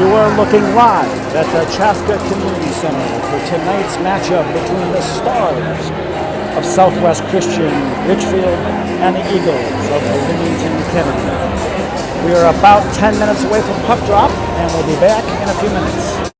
You are looking live at the Chaska Community Center for tonight's matchup between the Stars of Southwest Christian Richfield and the Eagles of Bloomington Kennedy. We are about 10 minutes away from puck drop, and we'll be back in a few minutes.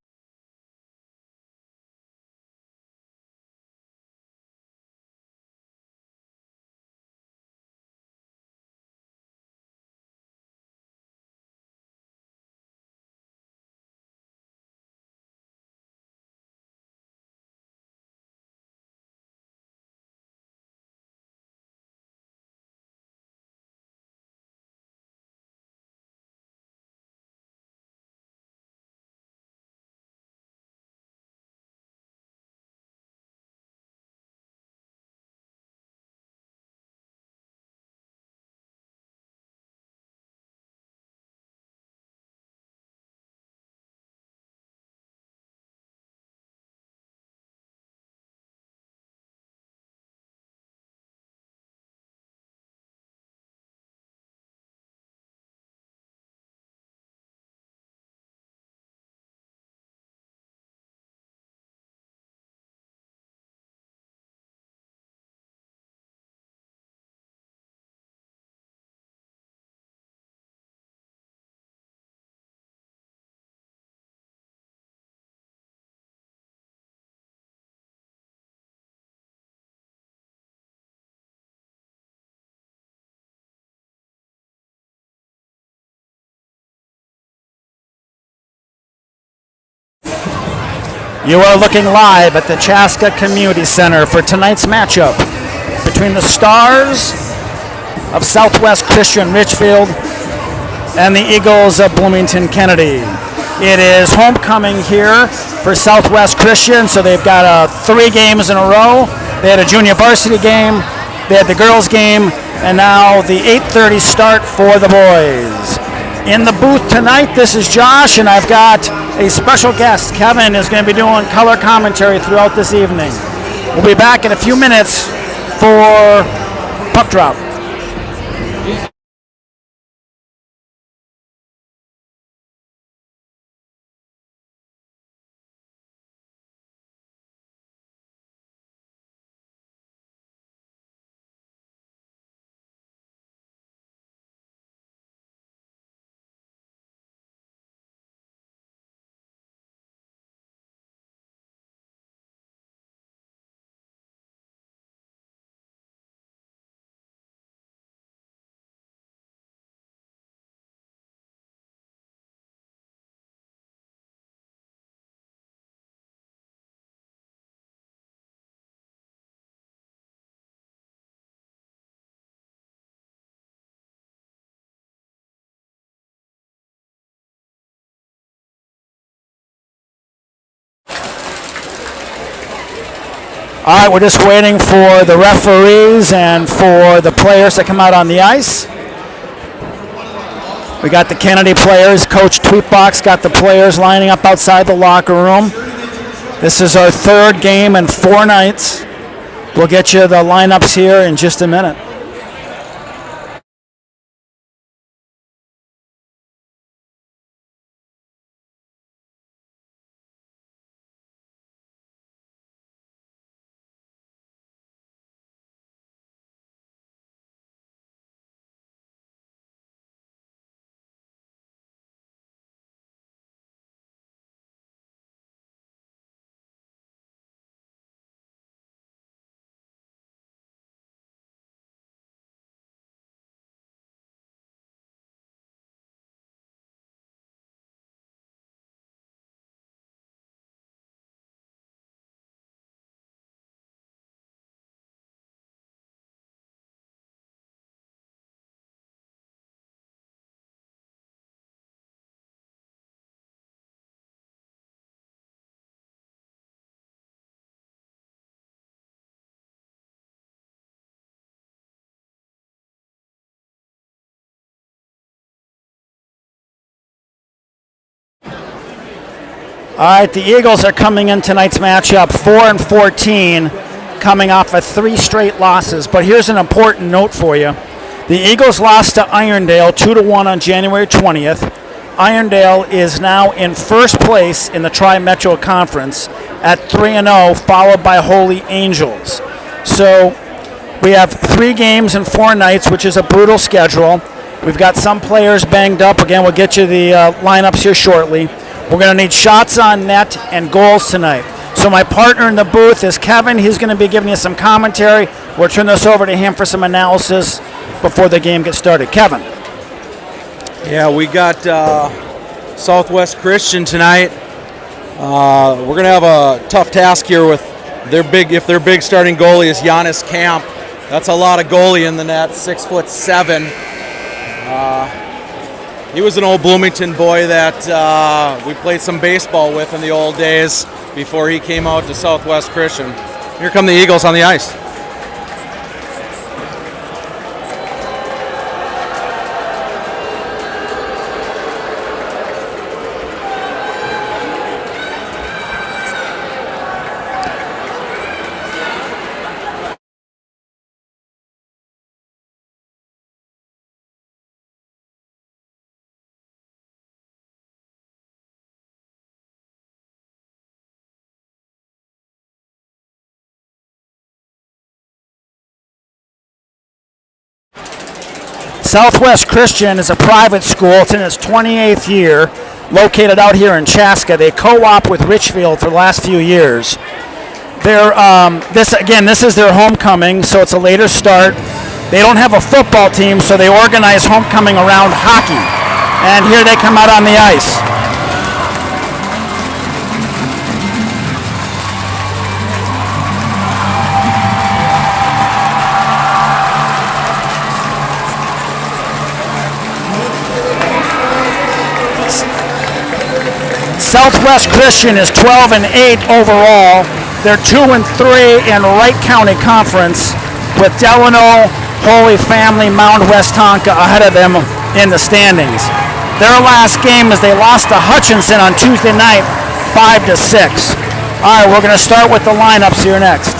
You are looking live at the Chaska Community Center for tonight's matchup between the Stars of Southwest Christian Richfield and the Eagles of Bloomington Kennedy. It is homecoming here for Southwest Christian, so they've got 3 games in a row. They had a junior varsity game, they had the girls game, and now the 8:30 start for the boys. In the booth tonight, this is Josh, and I've got a special guest. Kevin is going to be doing color commentary throughout this evening. We'll be back in a few minutes for puck drop. All right, we're just waiting for the referees and for the players to come out on the ice. We got the Kennedy players. Coach Tweetbox got the players lining up outside the locker room. This is our 3rd game in 4 nights. We'll get you the lineups here in just a minute. All right, the Eagles are coming in tonight's matchup 4-14, coming off of 3 straight losses. But here's an important note for you. The Eagles lost to Irondale 2-1 on January 20th. Irondale is now in first place in the Tri-Metro Conference at 3-0, followed by Holy Angels. So we have 3 games in 4 nights, which is a brutal schedule. We've got some players banged up. Again, we'll get you the lineups here shortly. We're going to need shots on net and goals tonight. So my partner in the booth is Kevin. He's going to be giving you some commentary. We'll turn this over to him for some analysis before the game gets started. Kevin. Yeah, we got Southwest Christian tonight. We're going to have a tough task here with their big starting goalie is Giannis Camp. That's a lot of goalie in the net, 6'7". He was an old Bloomington boy that we played some baseball with in the old days before he came out to Southwest Christian. Here come the Eagles on the ice. Southwest Christian is a private school. It's in its 28th year, located out here in Chaska. They co-op with Richfield for the last few years. This is their homecoming, so it's a later start. They don't have a football team, so they organize homecoming around hockey. And here they come out on the ice. Southwest Christian is 12-8 overall. They're 2-3 in Wright County Conference, with Delano, Holy Family, Mound West Tonka ahead of them in the standings. Their last game is they lost to Hutchinson on Tuesday night, 5-6. All right, we're going to start with the lineups here next.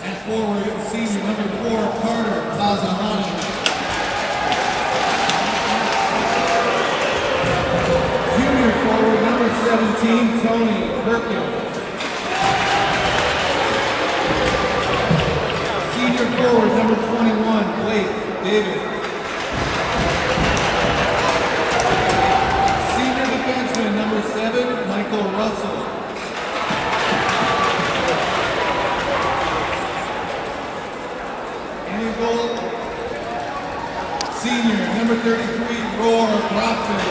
And forward, senior number 4, Carter Lazahani. Junior forward, number 17, Tony Perkins. Senior forward, number 21, Blake David. Senior defenseman, number 7, Michael Russell. Senior, number 33, Roar Brockton.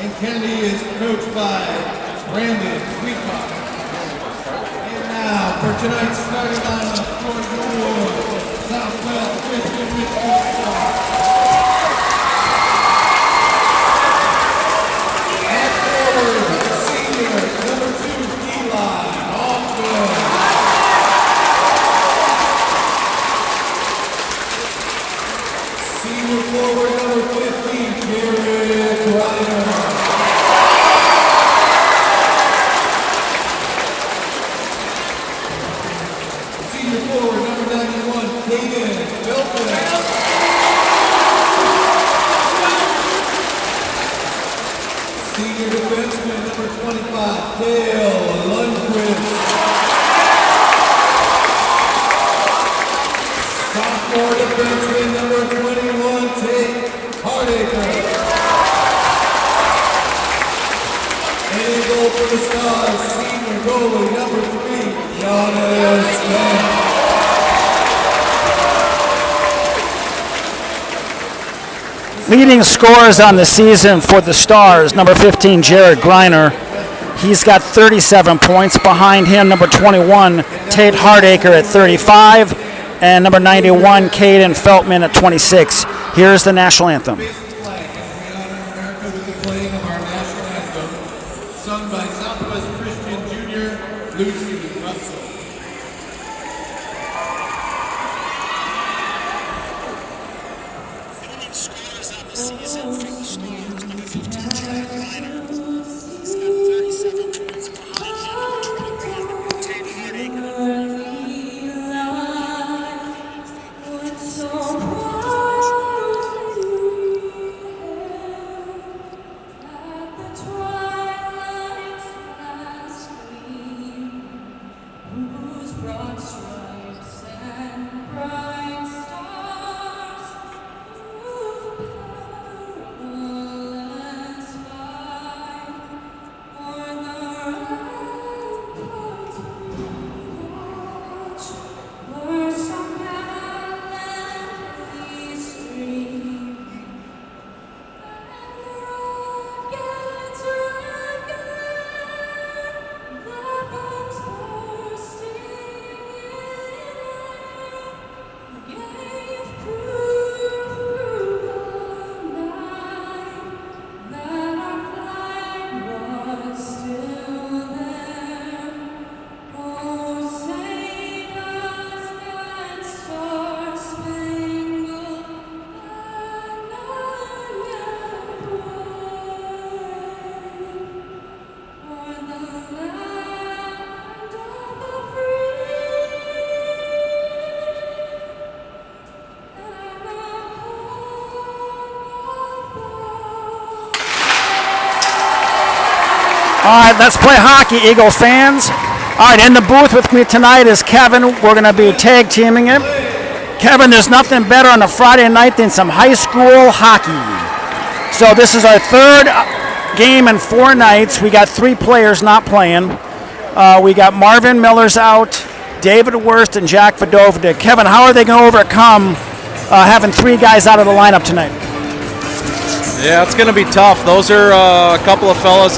And Kennedy is coached by Brandon Sweetcock. And now, for tonight's starting lineup for your Southwest Christian Richfield Stars. At forward, senior, number 2, Eli Hoffman. Senior forward, number 15, Jared Reiner. Senior forward, number 91, David Belton. Senior defenseman, number 25, Dale Lundquist. Sophomore defenseman, number 21, Tate Hardacre. And in goal for the Stars, senior goalie, number 3, Giannis Camp. Leading scorers on the season for the Stars, number 15, Jared Greiner. He's got 37 points. Behind him, number 21, Tate Hardacre at 35. And number 91, Caden Feltman at 26. Here's the national anthem. by Southwest Christian Jr., Lucy Russell. Scores on the season for the Stars, number 15, Jack Miner. He's got 37 points behind him, 21, Tate Hardig. All right, let's play hockey, Eagles fans. All right, in the booth with me tonight is Kevin. We're going to be tag teaming it. Kevin, there's nothing better on a Friday night than some high school hockey. So this is our third game in 4 nights. We got 3 players not playing. We got Marvin Miller's out, David Wurst, and Jack Vadovda. Kevin, how are they going to overcome having 3 guys out of the lineup tonight? Yeah, it's going to be tough. Those are a couple of fellas.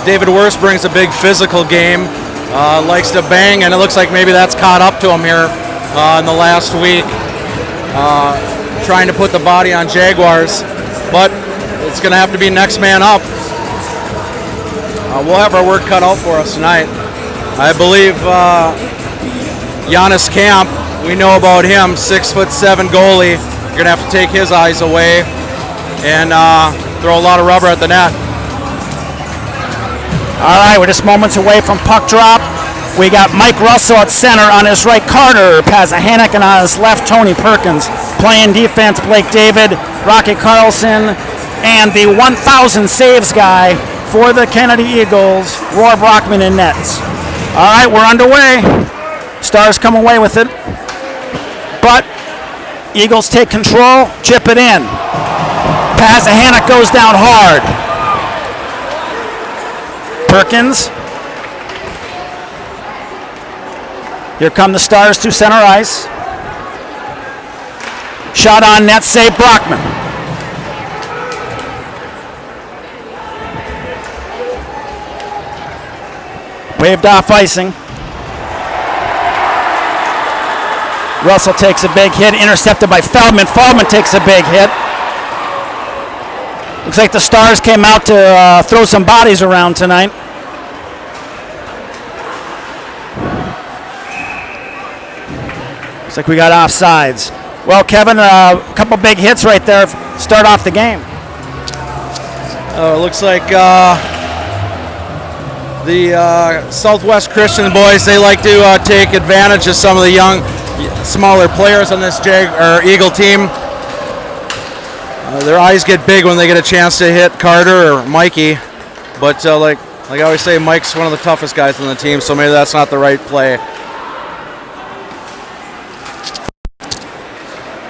David Wurst brings a big physical game, likes to bang, and it looks like maybe that's caught up to him here in the last week, trying to put the body on Jaguars. But it's going to have to be next man up. We'll have our work cut out for us tonight. I believe Giannis Camp, we know about him, 6'7" goalie. You're going to have to take his eyes away and throw a lot of rubber at the net. All right, we're just moments away from puck drop. We got Mike Russell at center. On his right, Carter Pazahanik, and on his left, Tony Perkins. Playing defense, Blake David, Rocky Carlson, and the 1,000 saves guy for the Kennedy Eagles, Roy Brockman in nets. All right, we're underway. Stars come away with it. But Eagles take control, chip it in. Pazahanik goes down hard. Perkins. Here come the Stars to center ice. Shot on net, save Brockman. Waved off icing. Russell takes a big hit, intercepted by Feldman. Feldman takes a big hit. Looks like the Stars came out to throw some bodies around tonight. Looks like we got offsides. Well, Kevin, a couple big hits right there. Start off the game. Looks like the Southwest Christian boys, they like to take advantage of some of the young, smaller players on this Eagle team. Their eyes get big when they get a chance to hit Carter or Mikey, but like I always say, Mike's one of the toughest guys on the team, so maybe that's not the right play.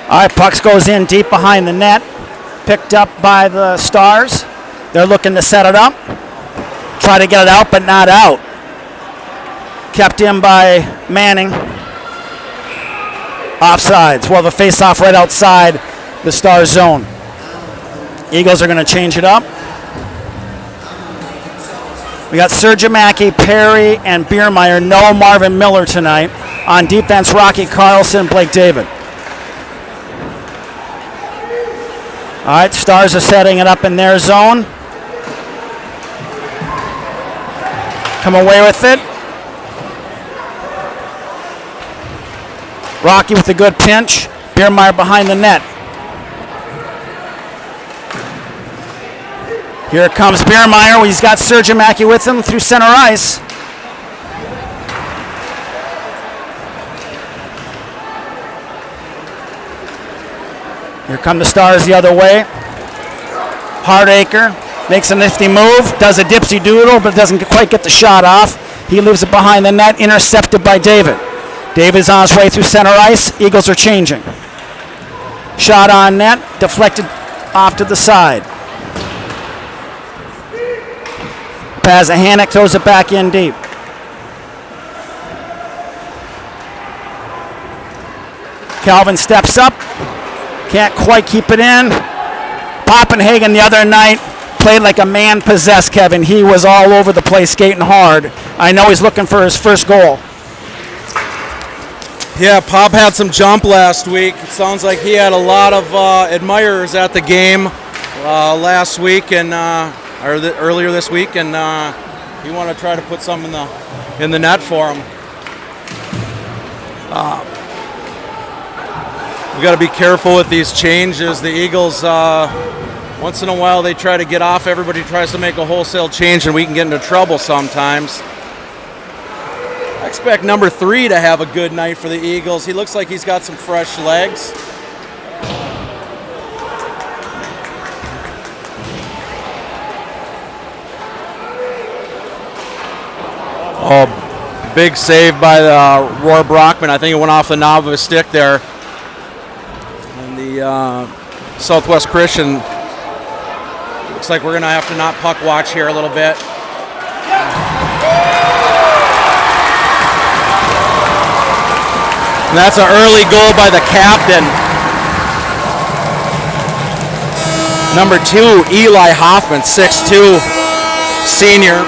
All right, pucks goes in deep behind the net, picked up by the Stars. They're looking to set it up, try to get it out, but not out. Kept in by Manning. Offsides. Well, the face-off right outside the Stars zone. Eagles are going to change it up. We got Sergiamaki, Perry, and Biermeyer. No Marvin Miller tonight. On defense, Rocky Carlson, Blake David. All right, Stars are setting it up in their zone. come away with it. Rocky with a good pinch. Biermeyer behind the net. Here comes Biermeyer. He's got Sergimaki with him through center ice. Here come the Stars the other way. Hardacre makes a nifty move, does a dipsy doodle, but doesn't quite get the shot off. He leaves it behind the net, intercepted by David. David's on his way through center ice. Eagles are changing. Shot on net, deflected off to the side. Pazahanik throws it back in deep. Calvin steps up, can't quite keep it in. Poppenhagen the other night played like a man possessed, Kevin. He was all over the place, skating hard. I know he's looking for his first goal. Yeah, Pop had some jump last week. It sounds like he had a lot of admirers at the game last week and earlier this week, and he wanted to try to put some in the net for him. We got to be careful with these changes. The Eagles, once in a while, they try to get off. Everybody tries to make a wholesale change, and we can get into trouble sometimes. I expect number 3 to have a good night for the Eagles. He looks like he's got some fresh legs. Oh, big save by Roar Brockman. I think it went off the knob of his stick there. And the Southwest Christian looks like we're going to have to not puck watch here a little bit. And that's an early goal by the captain. Number 2, Eli Hoffman, 6'2", senior.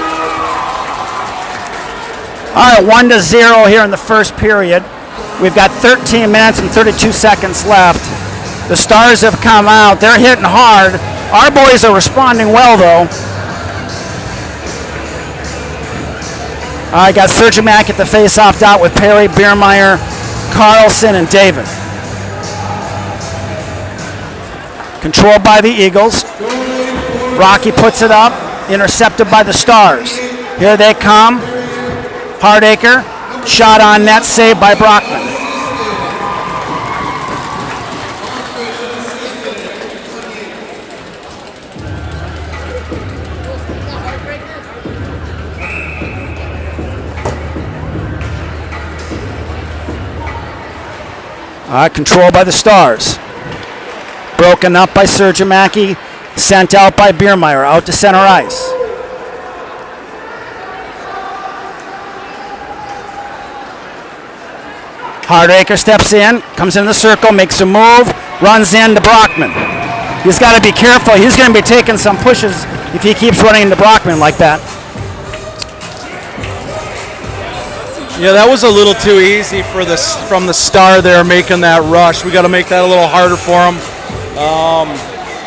All right, 1-0 here in the first period. We've got 13 minutes and 32 seconds left. The Stars have come out. They're hitting hard. Our boys are responding well, though. I got Sergimac at the face-off dot with Perry, Biermeyer, Carlson, and David. Controlled by the Eagles. Rocky puts it up, intercepted by the Stars. Here they come. Hardacre, shot on net, saved by Brockman. Controlled by the Stars. Broken up by Sergimaki, sent out by Biermeyer, out to center ice. Hardacre steps in, comes in the circle, makes a move, runs into Brockman. He's got to be careful. He's going to be taking some pushes if he keeps running into Brockman like that. Yeah, that was a little too easy for from the Star there making that rush. We got to make that a little harder for him.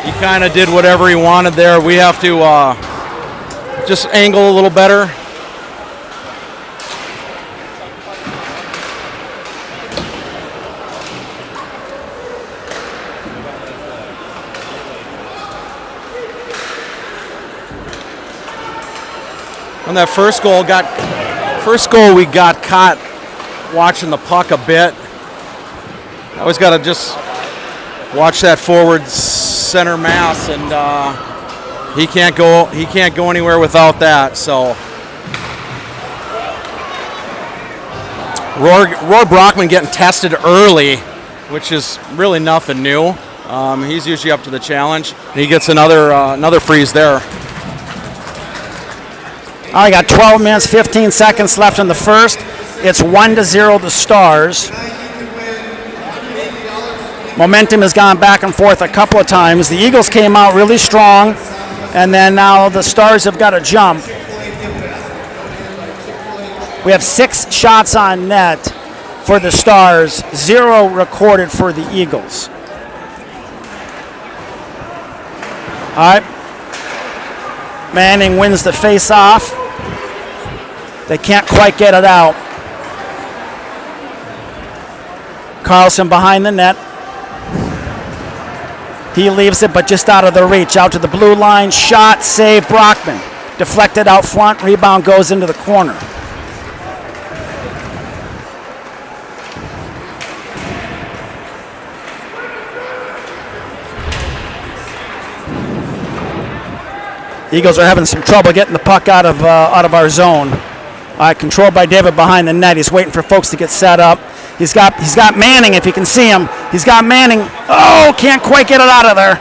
He kind of did whatever he wanted there. We have to just angle a little better. On that first goal we got caught watching the puck a bit. Always got to just watch that forward center mass, and he can't go anywhere without that. So Roar Brockman getting tested early, which is really nothing new. He's usually up to the challenge. And he gets another freeze there. I got 12 minutes, 15 seconds left in the first. It's 1-0 the Stars. Momentum has gone back and forth a couple of times. The Eagles came out really strong, and then now the Stars have got to jump. We have 6 shots on net for the Stars, 0 recorded for the Eagles. All right. Manning wins the face-off. They can't quite get it out. Carlson behind the net. He leaves it, but just out of the reach. Out to the blue line. Shot, save, Brockman. Deflected out front. Rebound goes into the corner. Eagles are having some trouble getting the puck out of our zone. Controlled by David behind the net. He's waiting for folks to get set up. He's got Manning, if you can see him. He's got Manning. Oh, can't quite get it out of there.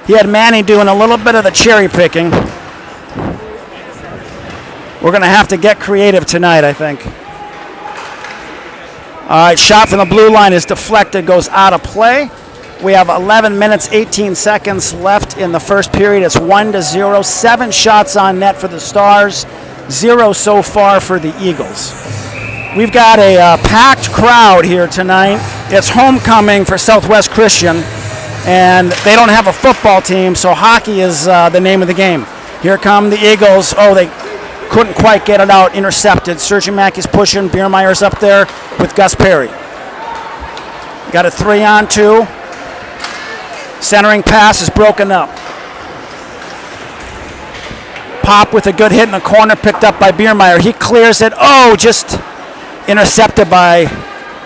He had Manning doing a little bit of the cherry picking. We're going to have to get creative tonight, I think. All right, shot from the blue line is deflected, goes out of play. We have 11 minutes, 18 seconds left in the first period. It's 1-0. 7 shots on net for the Stars. 0 so far for the Eagles. We've got a packed crowd here tonight. It's homecoming for Southwest Christian, and they don't have a football team, so hockey is the name of the game. Here come the Eagles. Oh, they couldn't quite get it out. Intercepted. Sergeant Mackey's pushing. Biermeier's up there with Gus Perry. Got a 3-on-2. Centering pass is broken up. Pop with a good hit in the corner, picked up by Biermeier. He clears it. Oh, just intercepted by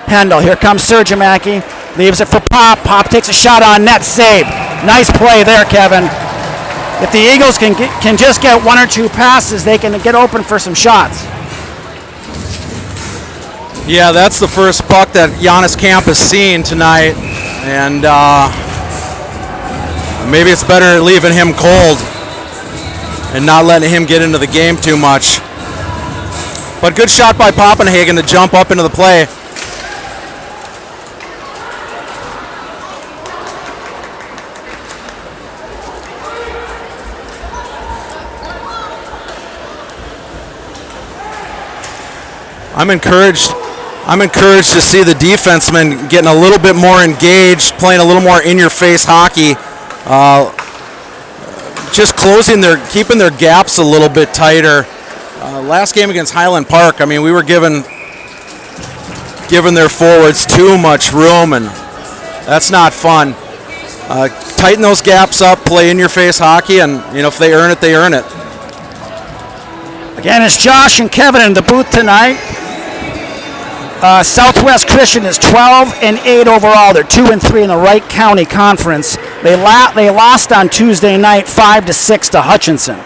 Hendel. Here comes Sergeant Mackey. Leaves it for Pop. Pop takes a shot on net. Saved. Nice play there, Kevin. If the Eagles can just get 1 or 2 passes, they can get open for some shots. Yeah, that's the first puck that Giannis Camp has seen tonight, and maybe it's better leaving him cold and not letting him get into the game too much. But good shot by Poppenhagen to jump up into the play. I'm encouraged to see the defensemen getting a little bit more engaged, playing a little more in-your-face hockey. Just keeping their gaps a little bit tighter. Last game against Highland Park, I mean, we were giving their forwards too much room, and that's not fun. Tighten those gaps up, play in-your-face hockey, and if they earn it, they earn it. Again, it's Josh and Kevin in the booth tonight. Southwest Christian is 12-8 overall. They're 2-3 in the Wright County Conference. They lost on Tuesday night 5-6 to Hutchinson.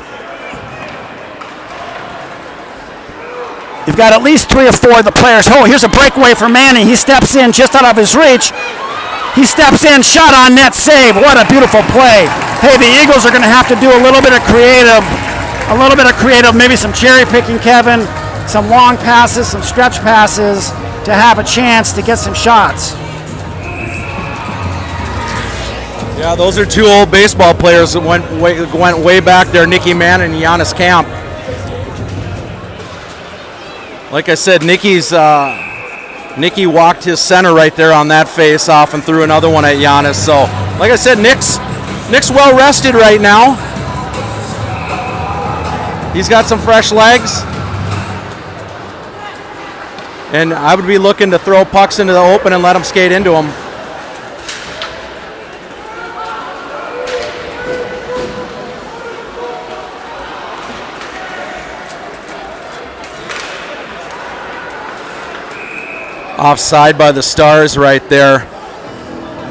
You've got at least 3 or 4 of the players. Oh, here's a breakaway for Manning. He steps in just out of his reach. He steps in, shot on net, save. What a beautiful play. Hey, the Eagles are going to have to do a little bit of creative, maybe some cherry picking, Kevin, some long passes, some stretch passes to have a chance to get some shots. Yeah, those are 2 old baseball players that went way back there, Nicky Mann and Giannis Camp. Like I said, Nicky walked his center right there on that face-off and threw another one at Giannis. So, like I said, Nick's well rested right now. He's got some fresh legs. And I would be looking to throw pucks into the open and let him skate into them. Offside by the Stars right there.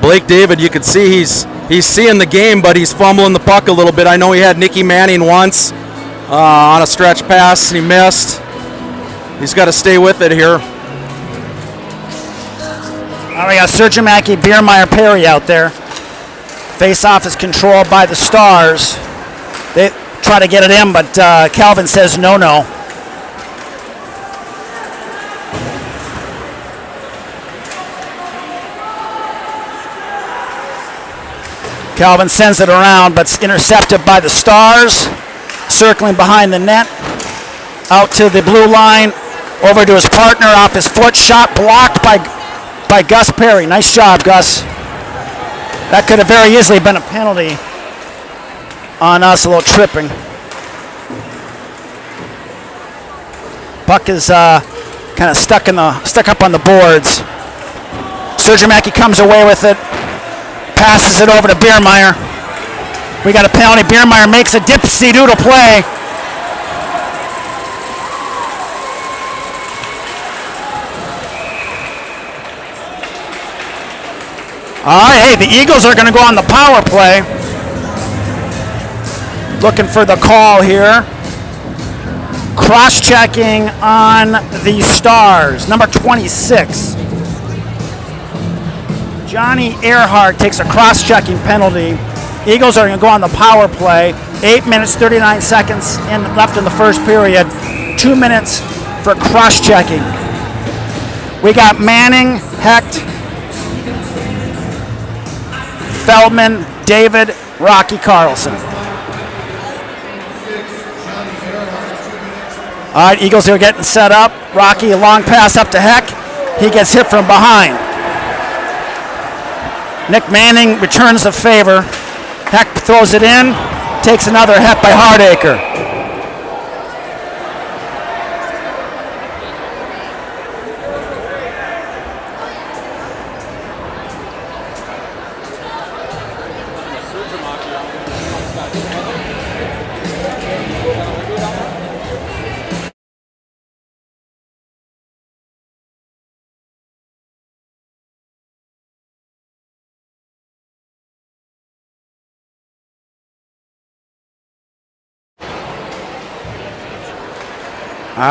Blake David, you can see he's seeing the game, but he's fumbling the puck a little bit. I know he had Nicky Manning once on a stretch pass, and he missed. He's got to stay with it here. All right, we got Sergeant Mackey, Biermeier, Perry out there. Face-off is controlled by the Stars. They try to get it in, but Calvin says no. Calvin sends it around, but it's intercepted by the Stars. Circling behind the net. Out to the blue line. Over to his partner, off his foot. Shot blocked by Gus Perry. Nice job, Gus. That could have very easily been a penalty on us, a little tripping. Puck is kind of stuck up on the boards. Sergimaki comes away with it, passes it over to Biermeyer. We got a penalty. Biermeyer makes a dipsy-doodle play. All right, hey, the Eagles are going to go on the power play. Looking for the call here. Cross-checking on the Stars, number 26. Johnny Earhart takes a cross-checking penalty. Eagles are going to go on the power play. 8 minutes, 39 seconds left in the first period. 2 minutes for cross-checking. We got Manning, Hecht, Feldman, David, Rocky Carlson. All right, Eagles are getting set up. Rocky, a long pass up to Heck. He gets hit from behind. Nick Manning returns the favor. Heck throws it in, takes another hit by Hardacre.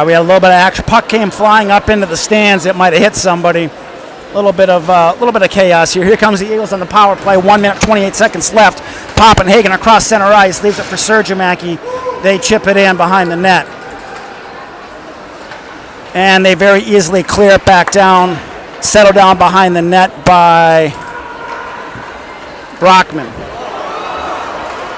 We had a little bit of action. Puck came flying up into the stands. It might have hit somebody. A little bit of chaos here. Here comes the Eagles on the power play. 1 minute, 28 seconds left. Poppenhagen across center ice. Leaves it for Sergimaki. They chip it in behind the net. And they very easily clear it back down. Settle down behind the net by Brockman.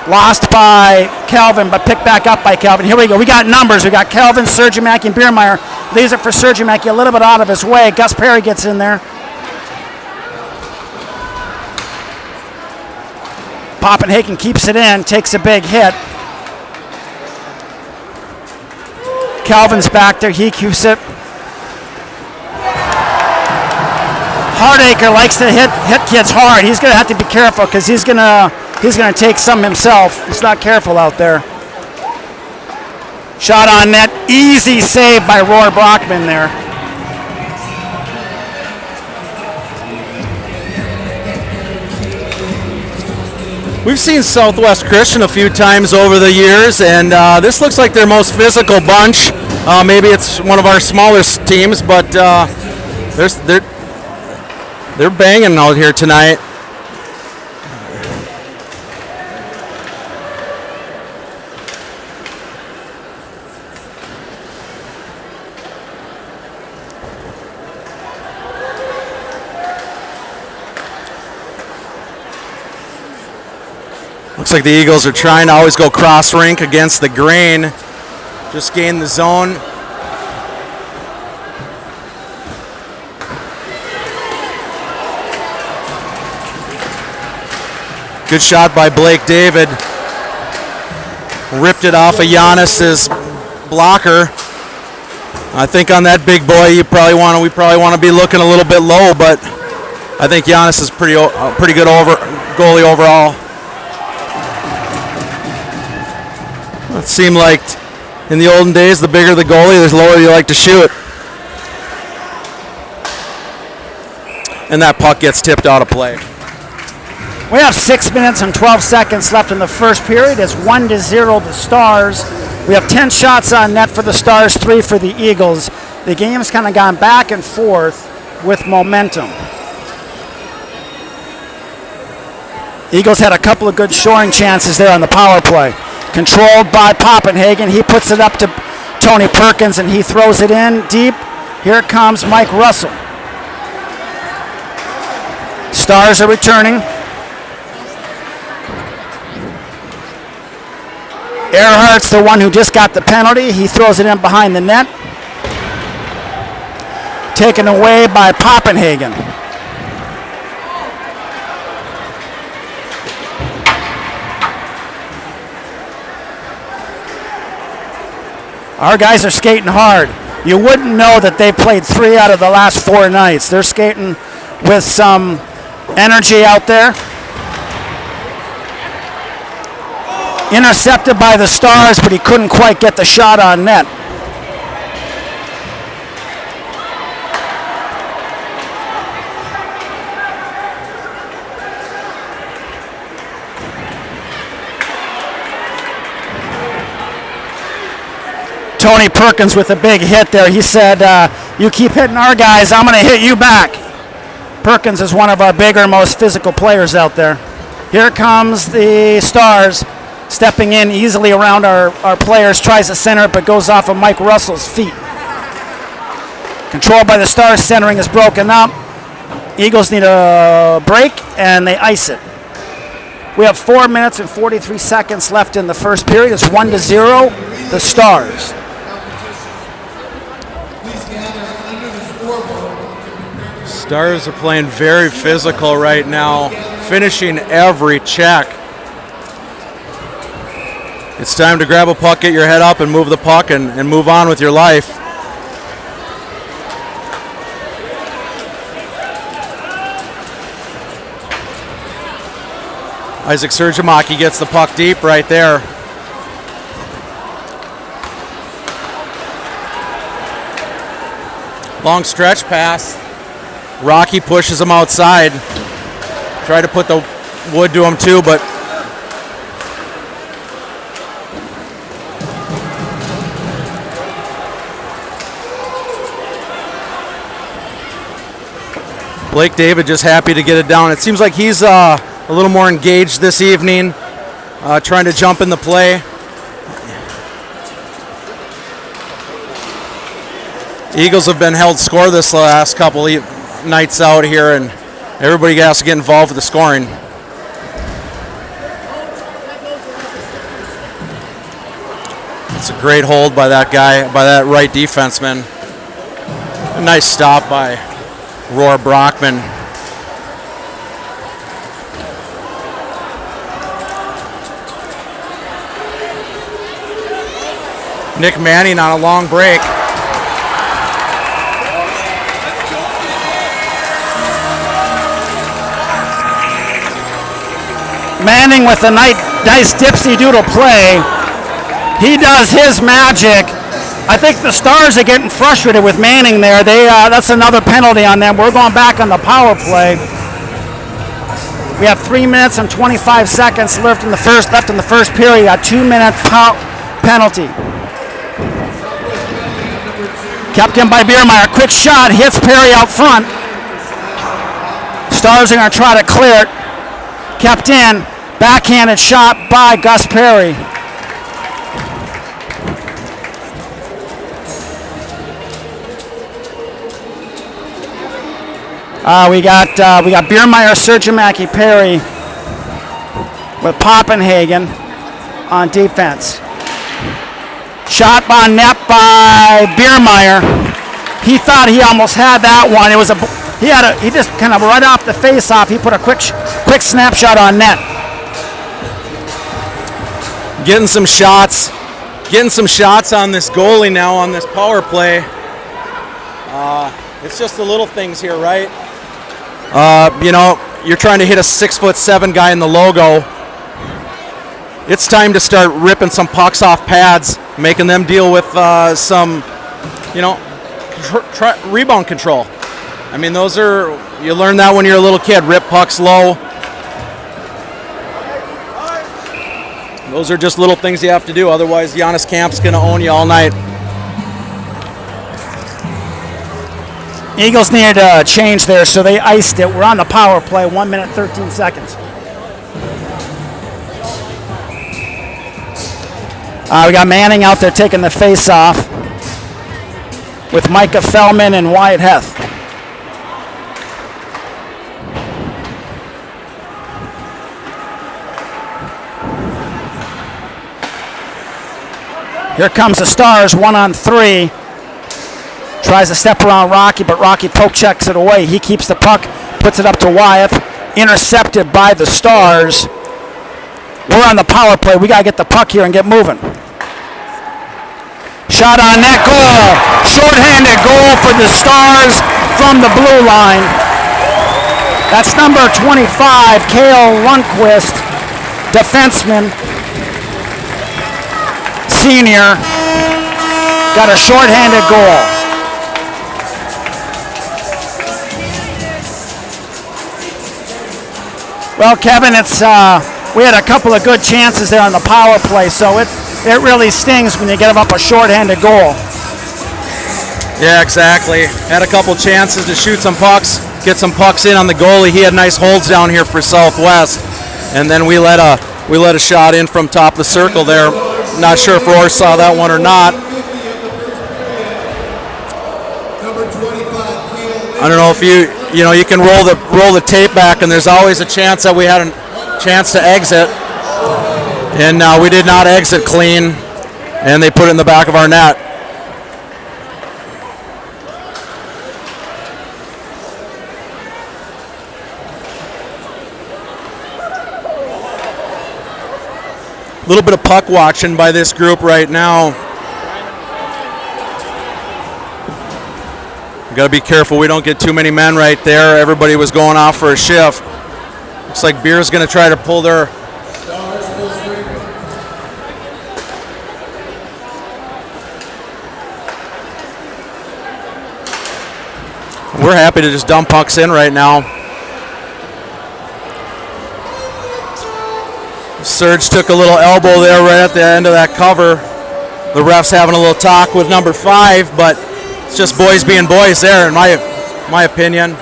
Lost by Kelvin, but picked back up by Kelvin. Here we go. We got numbers. We got Kelvin, Sergimaki, and Biermeyer. Leaves it for Sergimaki a little bit out of his way. Gus Perry gets in there. Poppenhagen keeps it in, takes a big hit. Kelvin's back there. He keeps it. Hardacre likes to hit kids hard. He's going to have to be careful because he's going to take some himself. He's not careful out there. Shot on net. Easy save by Roy Brockman there. We've seen Southwest Christian a few times over the years, and this looks like their most physical bunch. Maybe it's one of our smaller teams, but they're banging out here tonight. Looks like the Eagles are trying to always go cross rink against the grain. Just gain the zone. Good shot by Blake David. Ripped it off of Giannis's blocker. I think on that big boy, we probably want to be looking a little bit low, but I think Giannis is pretty good goalie overall. It seemed like in the olden days, the bigger the goalie, the lower you like to shoot. And that puck gets tipped out of play. We have 6 minutes and 12 seconds left in the first period. It's 1-0 the Stars. We have 10 shots on net for the Stars, 3 for the Eagles. The game's kind of gone back and forth with momentum. Eagles had a couple of good shoring chances there on the power play. Controlled by Poppenhagen. He puts it up to Tony Perkins and he throws it in deep. Here comes Mike Russell. Stars are returning. Earhart's the one who just got the penalty. He throws it in behind the net. Taken away by Poppenhagen. Our guys are skating hard. you wouldn't know that they played 3 out of the last 4 nights. They're skating with some energy out there. Intercepted by the Stars, but he couldn't quite get the shot on net. Tony Perkins with a big hit there. He said, you keep hitting our guys, I'm going to hit you back. Perkins is one of our bigger, most physical players out there. Here comes the Stars, stepping in easily around our players, tries to center it, but goes off of Mike Russell's feet. Controlled by the Stars, centering is broken up. Eagles need a break, and they ice it. We have 4 minutes and 43 seconds left in the first period. It's 1-0, the Stars. Stars are playing very physical right now, finishing every check. It's time to grab a puck, get your head up, and move the puck and move on with your life. Isaac Sergimaki gets the puck deep right there. Long stretch pass. Rocky pushes him outside. Try to put the wood to him too, but Blake David just happy to get it down. It seems like he's a little more engaged this evening, trying to jump in the play. Eagles have been held scoreless the last couple nights out here, and everybody has to get involved with the scoring. It's a great hold by that guy, by that right defenseman. A nice stop by Roar Brockman. Nick Manning on a long break. Manning with a nice dipsy-doodle play. He does his magic. I think the Stars are getting frustrated with Manning there. That's another penalty on them. We're going back on the power play. We have 3 minutes and 25 seconds left in the first period. A 2-minute penalty. Kept in by Biermeyer. Quick shot, hits Perry out front. Stars are going to try to clear it. Kept in. Backhanded shot by Gus Perry. We got Biermeyer, Sergimaki, Perry with Poppenhagen on defense. Shot on net by Biermeyer. He thought he almost had that one. He just kind of right off the face-off. He put a quick snapshot on net. Getting some shots on this goalie now on this power play. It's just the little things here, right? You're trying to hit a 6'7" guy in the logo. It's time to start ripping some pucks off pads, making them deal with some, rebound control. I mean, you learn that when you're a little kid. Rip pucks low. Those are just little things you have to do. Otherwise, Giannis Camp's going to own you all night. Eagles needed a change there, so they iced it. We're on the power play, 1 minute, 13 seconds. We got Manning out there taking the face-off with Micah Fellman and Wyatt Heth. Here comes the Stars, 1-on-3. Tries to step around Rocky, but Rocky poke checks it away. He keeps the puck, puts it up to Wyeth. Intercepted by the Stars. We're on the power play. We got to get the puck here and get moving. Shot on net, goal. shorthanded goal for the Stars from the blue line. That's number 25, Cale Lundqvist, defenseman, senior, got a shorthanded goal. Well, Kevin, it's we had a couple of good chances there on the power play, so it really stings when you give up a shorthanded goal. Yeah, exactly. Had a couple chances to shoot some pucks, get some pucks in on the goalie. He had nice holds down here for Southwest, and then we let a shot in from top of the circle there. Not sure if Roar saw that one or not. I don't know if you can roll the tape back, and there's always a chance that we had a chance to exit, and we did not exit clean, and they put it in the back of our net. A little bit of puck watching by this group right now. We got to be careful we don't get too many men right there. Everybody was going off for a shift. Looks like Beer's going to try to pull their... We're happy to just dump pucks in right now. Surge took a little elbow there right at the end of that cover. The ref's having a little talk with number 5, but it's just boys being boys there, in my opinion.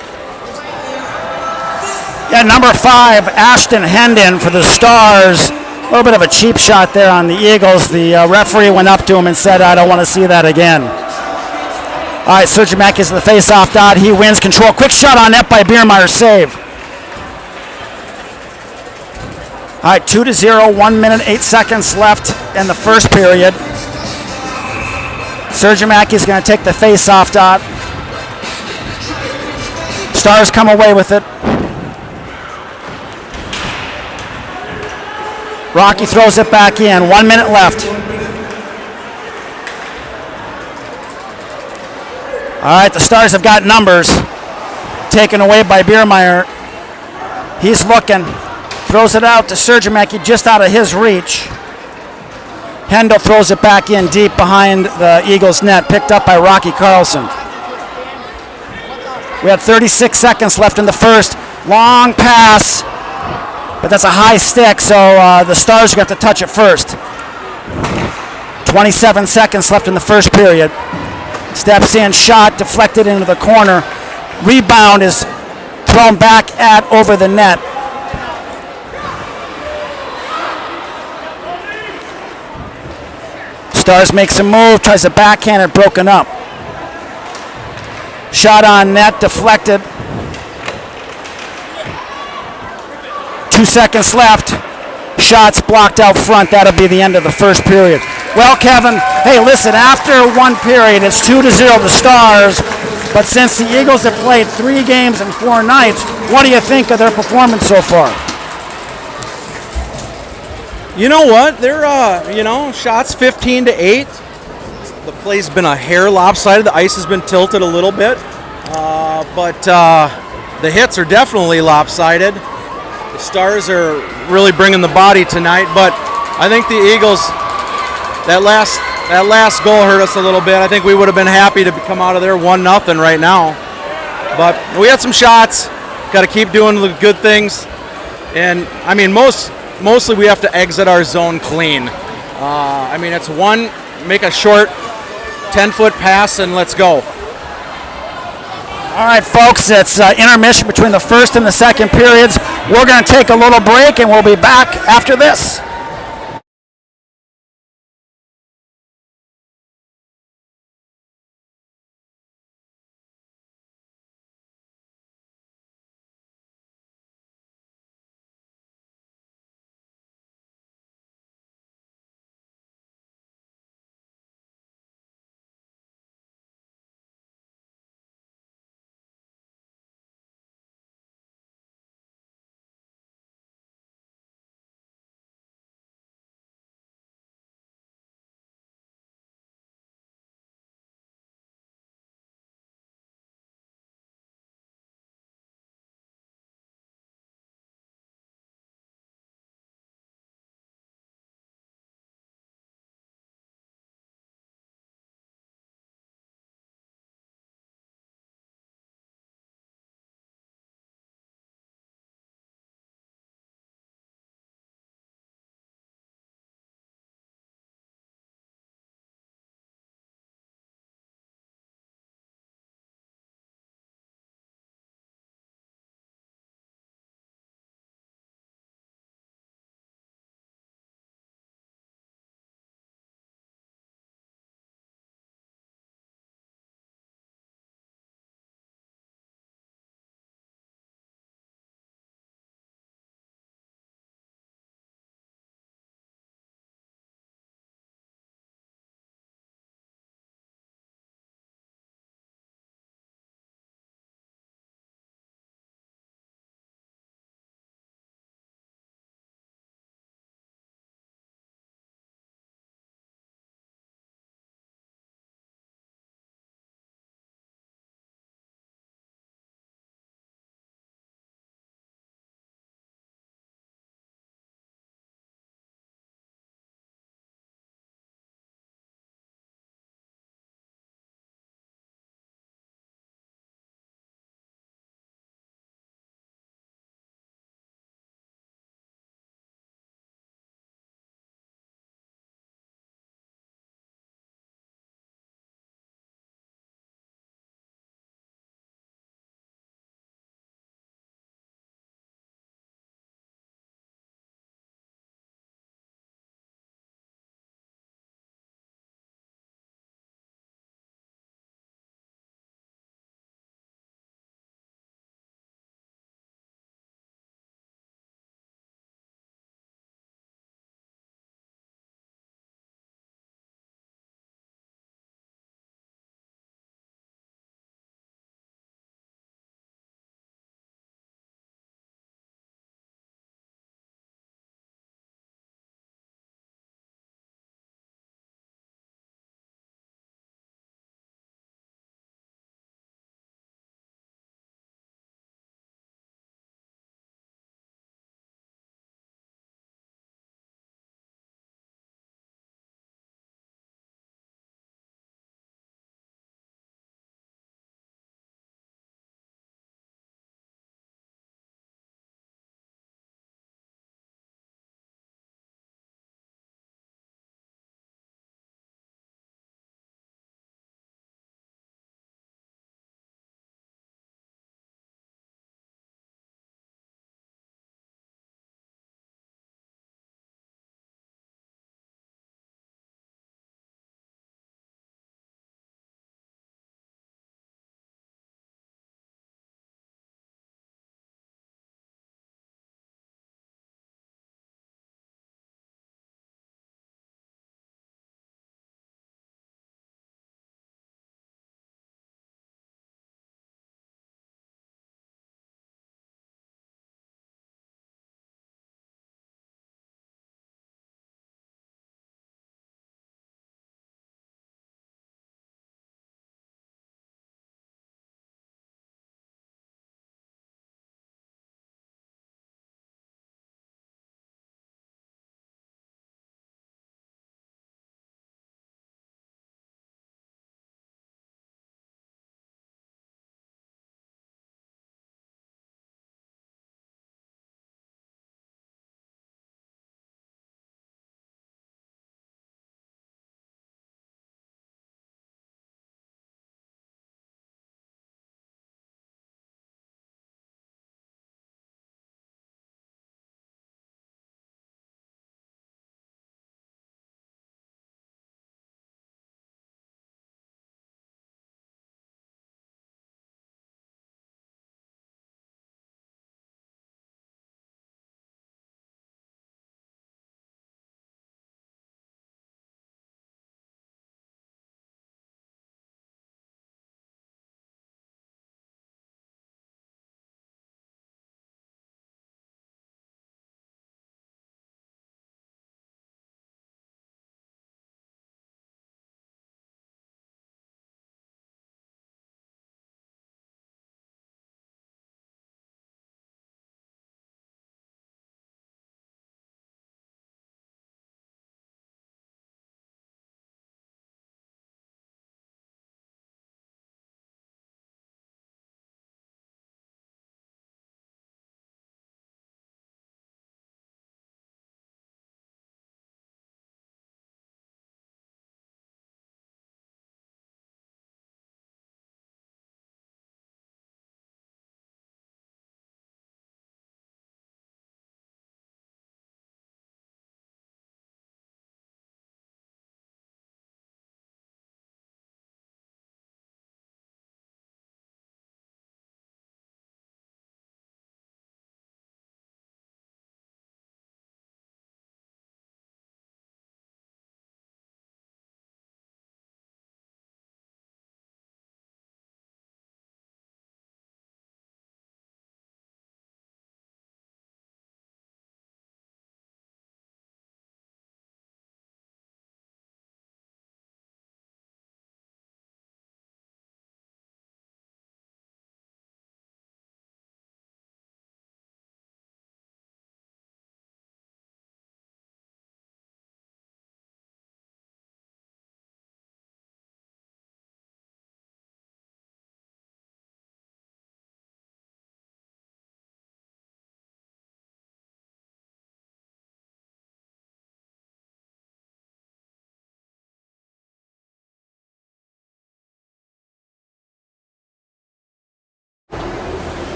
Yeah, number 5, Ashton Hendon for the Stars. A little bit of a cheap shot there on the Eagles. The referee went up to him and said, "I don't want to see that again." All right, Serge Mackey's in the face-off dot. He wins control. Quick shot on net by Biermeyer. Save. All right, 2-0, 1 minute, 8 seconds left in the first period. Serge Mackey's going to take the face-off dot. Stars come away with it. Rocky throws it back in. 1 minute left. All right, the Stars have got numbers. Taken away by Biermeyer. He's looking. Throws it out to Serge Mackey just out of his reach. Hendel throws it back in deep behind the Eagles net, picked up by Rocky Carlson. We had 36 seconds left in the first. Long pass, but that's a high stick, so the Stars are going to have to touch it first. 27 seconds left in the first period. Steps in, shot, deflected into the corner. Rebound is thrown back at over the net. Stars makes a move, tries to backhand it, broken up. Shot on net, deflected. 2 seconds left. Shots blocked out front. That'll be the end of the first period. Well, Kevin, hey, listen, after one period, it's 2-0 the Stars. But since the Eagles have played 3 games in 4 nights, what do you think of their performance so far? You know what? They're, shots 15-8. The play's been a hair lopsided. The ice has been tilted a little bit. But the hits are definitely lopsided. The Stars are really bringing the body tonight. But I think the Eagles, that last goal hurt us a little bit. I think we would have been happy to come out of there 1-0 right now. But we had some shots. Got to keep doing the good things. And, I mean, mostly we have to exit our zone clean. It's make a short 10-foot pass and let's go. All right, folks, it's intermission between the first and the second periods. We're going to take a little break and we'll be back after this.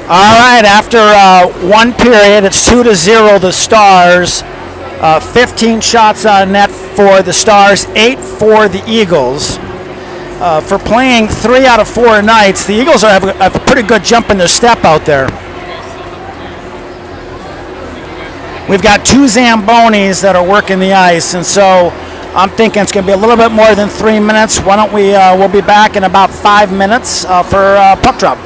All right, after one period, it's 2-0 the Stars. 15 shots on net for the Stars, 8 for the Eagles. For playing 3 out of 4 nights, the Eagles have a pretty good jump in their step out there. We've got 2 Zambonis that are working the ice, and so I'm thinking it's going to be a little bit more than 3 minutes. Why don't we'll be back in about 5 minutes for puck drop.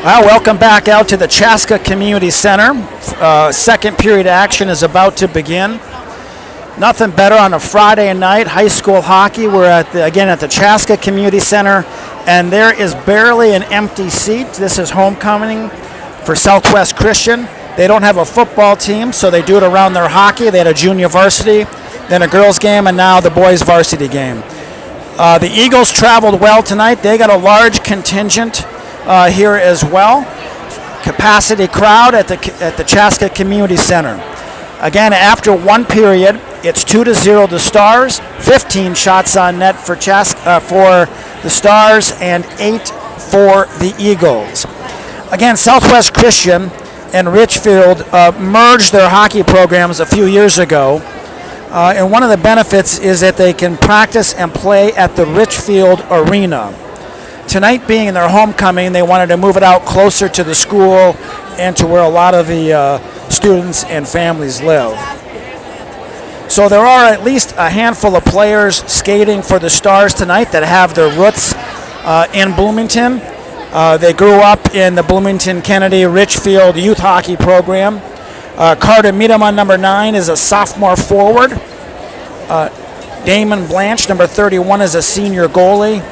Well, welcome back out to the Chaska Community Center. Second period action is about to begin. Nothing better on a Friday night, high school hockey. We're again at the Chaska Community Center, and there is barely an empty seat. This is homecoming for Southwest Christian. They don't have a football team, so they do it around their hockey. They had a junior varsity, then a girls game, and now the boys varsity game. The Eagles traveled well tonight. They got a large contingent here as well. Capacity crowd at the Chaska Community Center. Again, after one period, it's 2-0 the Stars. 15 shots on net for the Stars and 8 for the Eagles. Again, Southwest Christian and Richfield merged their hockey programs a few years ago. And one of the benefits is that they can practice and play at the Richfield Arena. Tonight being their homecoming, they wanted to move it out closer to the school and to where a lot of the students and families live. So there are at least a handful of players skating for the Stars tonight that have their roots in Bloomington. They grew up in the Bloomington-Kennedy Richfield youth hockey program. Carter Miedema, number 9, is a sophomore forward. Damon Blanche, number 31, is a senior goalie.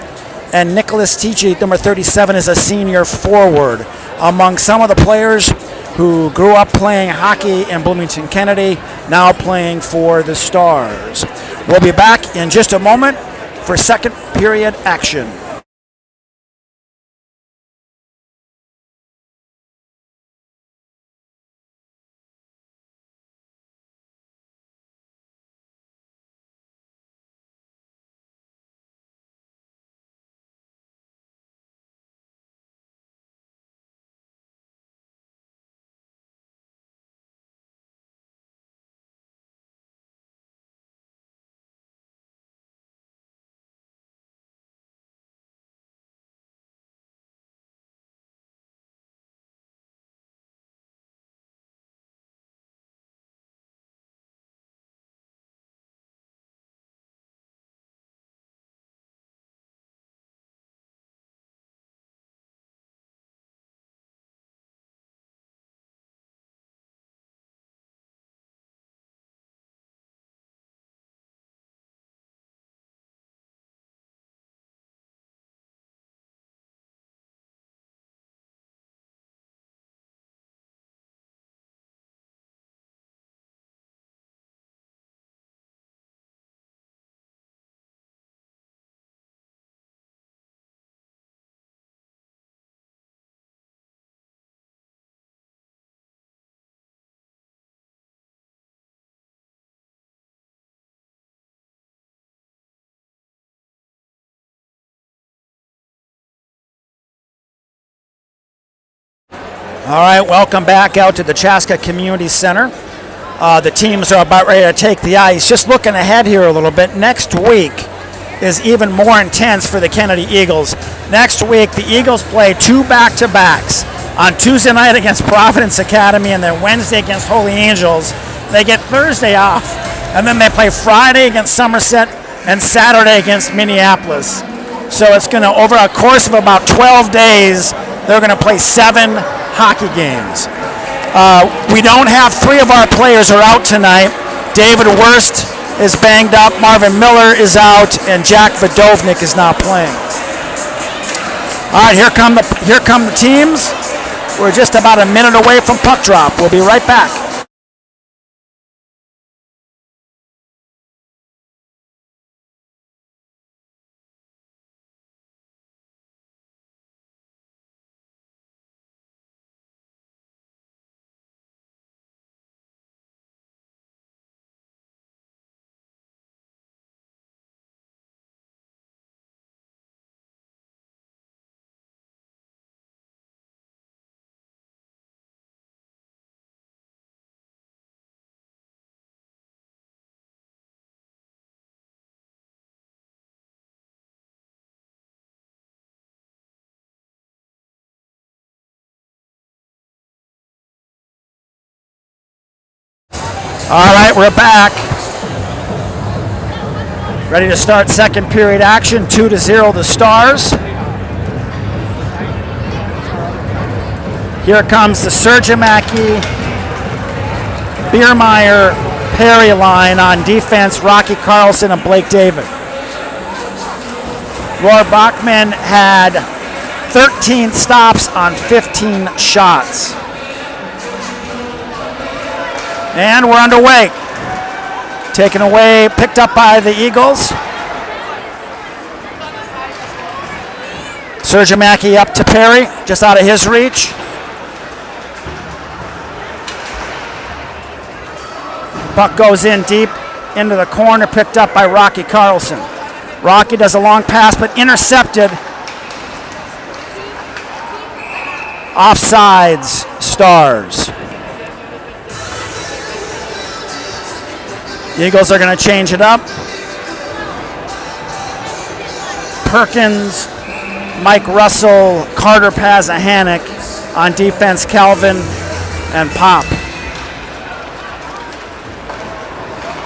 And Nicholas Tichy, number 37, is a senior forward. Among some of the players who grew up playing hockey in Bloomington-Kennedy, now playing for the Stars. We'll be back in just a moment for second period action. All right, welcome back out to the Chaska Community Center. The teams are about ready to take the ice. Just looking ahead here a little bit, next week is even more intense for the Kennedy Eagles. Next week, the Eagles play 2 back-to-backs. On Tuesday night against Providence Academy and then Wednesday against Holy Angels. They get Thursday off, and then they play Friday against Somerset and Saturday against Minneapolis. So it's going to, over a course of about 12 days, they're going to play 7 hockey games. We don't have 3 of our players are out tonight. David Wurst is banged up, Marvin Miller is out, and Jack Vodovnik is not playing. All right, here come the teams. We're just about a minute away from puck drop. We'll be right back. All right, we're back. Ready to start second period action, 2-0 the Stars. Here comes the Sergiamaki, Biermeyer, Perry line on defense, Rocky Carlson and Blake David. Roy Bachman had 13 stops on 15 shots. And we're underway. Taken away, picked up by the Eagles. Sergiamaki up to Perry, just out of his reach. Puck goes in deep into the corner, picked up by Rocky Carlson. Rocky does a long pass, but intercepted. Offsides, Stars. The Eagles are going to change it up. Perkins, Mike Russell, Carter Pazahanik. On defense, Calvin and Pop.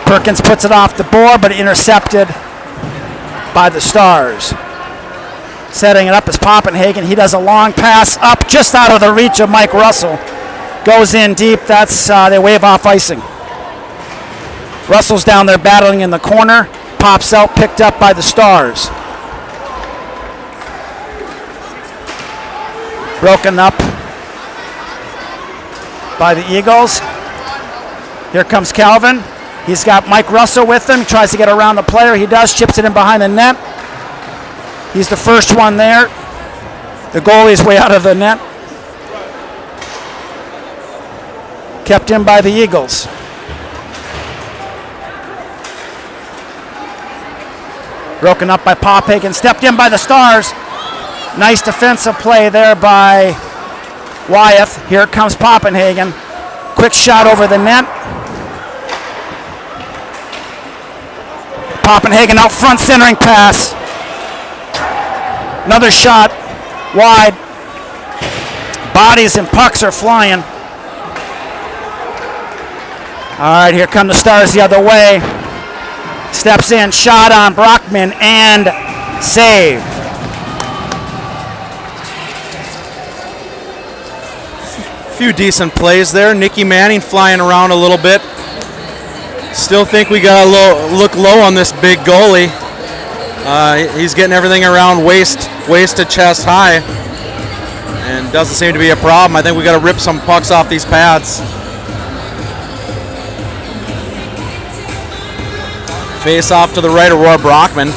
Perkins puts it off the board, but intercepted by the Stars. Setting it up is Poppenhagen. He does a long pass up just out of the reach of Mike Russell. Goes in deep. That's they wave off icing. Russell's down there battling in the corner. Pops out, picked up by the Stars. Broken up by the Eagles. Here comes Calvin. He's got Mike Russell with him. He tries to get around the player. He does, chips it in behind the net. He's the first one there. The goalie's way out of the net. Kept in by the Eagles. Broken up by Pophagen, stepped in by the Stars. Nice defensive play there by Wyeth. Here comes Poppenhagen. Quick shot over the net. Poppenhagen out front, centering pass. Another shot wide. Bodies and pucks are flying. All right, here come the Stars the other way. Steps in, shot on Brockman, and save. Few decent plays there. Nicky Manning flying around a little bit. Still think we got to look low on this big goalie. He's getting everything around waist to chest high, and doesn't seem to be a problem. I think we got to rip some pucks off these pads. Face off to the right of Roy Brockman.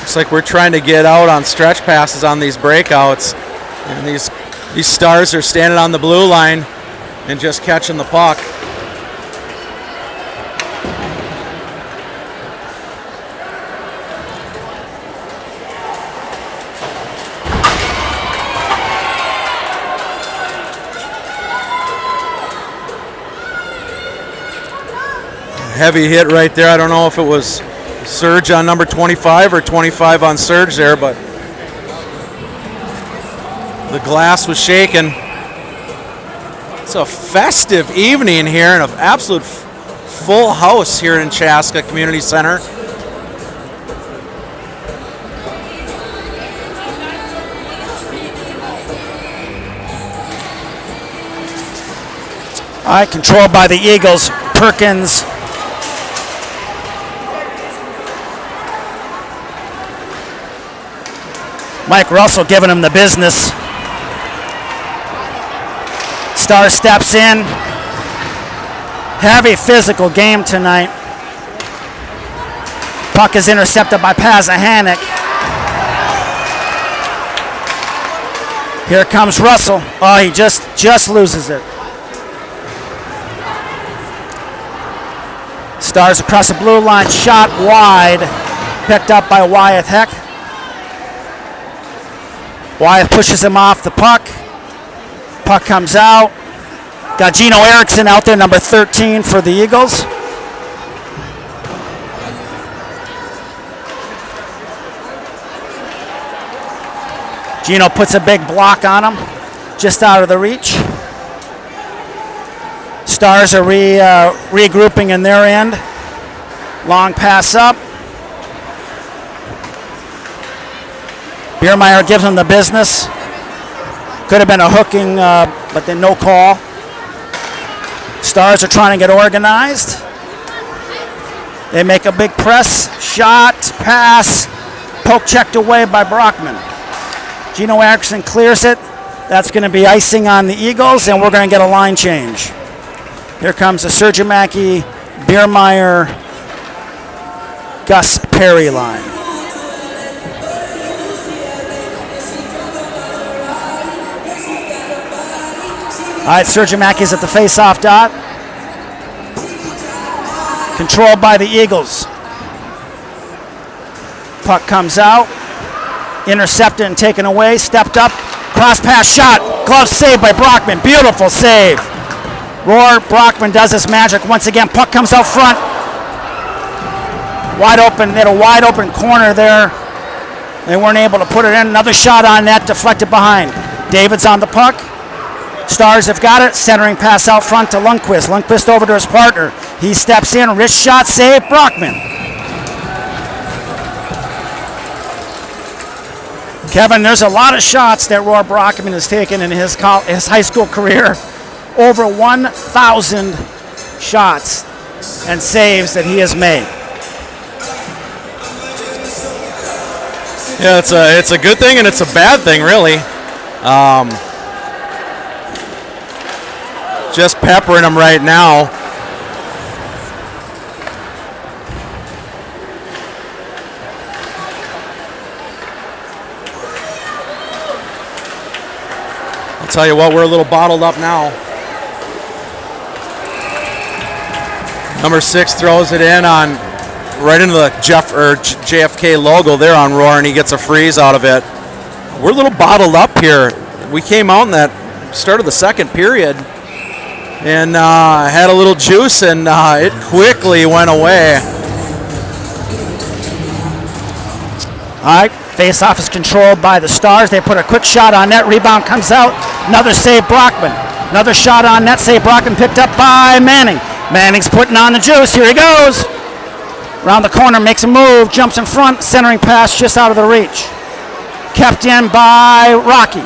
Looks like we're trying to get out on stretch passes on these breakouts. And these Stars are standing on the blue line and just catching the puck. Heavy hit right there. I don't know if it was Surge on number 25 or 25 on Surge there, but the glass was shaken. It's a festive evening here and an absolute full house here in Chaska Community Center. All right, controlled by the Eagles. Perkins. Mike Russell giving him the business. Star steps in. Heavy physical game tonight. Puck is intercepted by Pazahanic. Here comes Russell. Oh, he just loses it. Stars across the blue line, shot wide, picked up by Wyeth Heck. Wyeth pushes him off the puck. Puck comes out. Got Gino Erickson out there, number 13 for the Eagles. Gino puts a big block on him, just out of the reach. Stars are regrouping in their end. Long pass up. Biermeyer gives him the business. Could have been a hooking, but then no call. Stars are trying to get organized. They make a big press. Shot, pass, poke checked away by Brockman. Gino Erickson clears it. That's going to be icing on the Eagles, and we're going to get a line change. Here comes the Sergimaki, Biermeyer, Gus Perry line. All right, Sergimaki's at the face-off dot. Controlled by the Eagles. Puck comes out. Intercepted and taken away. Stepped up. Cross pass shot. Glove save by Brockman. Beautiful save. Roar Brockman does his magic once again. Puck comes out front. Wide open. They had a wide open corner there. They weren't able to put it in. Another shot on net. Deflected behind. David's on the puck. Stars have got it. Centering pass out front to Lundqvist. Lundqvist over to his partner. He steps in. Wrist shot. Save. Brockman. Kevin, there's a lot of shots that Roar Brockman has taken in his high school career. Over 1,000 shots and saves that he has made. Yeah, it's a good thing and it's a bad thing, really. Just peppering him right now. I'll tell you what, we're a little bottled up now. Number 6 throws it in on right into the JFK logo there on Roar, and he gets a freeze out of it. We're a little bottled up here. We came out in that start of the second period and had a little juice, and it quickly went away. All right, face-off is controlled by the Stars. They put a quick shot on net. Rebound comes out. Another save, Brockman. Another shot on net. Save, Brockman picked up by Manning. Manning's putting on the juice. Here he goes. Around the corner, makes a move, jumps in front, centering pass just out of the reach. Kept in by Rocky.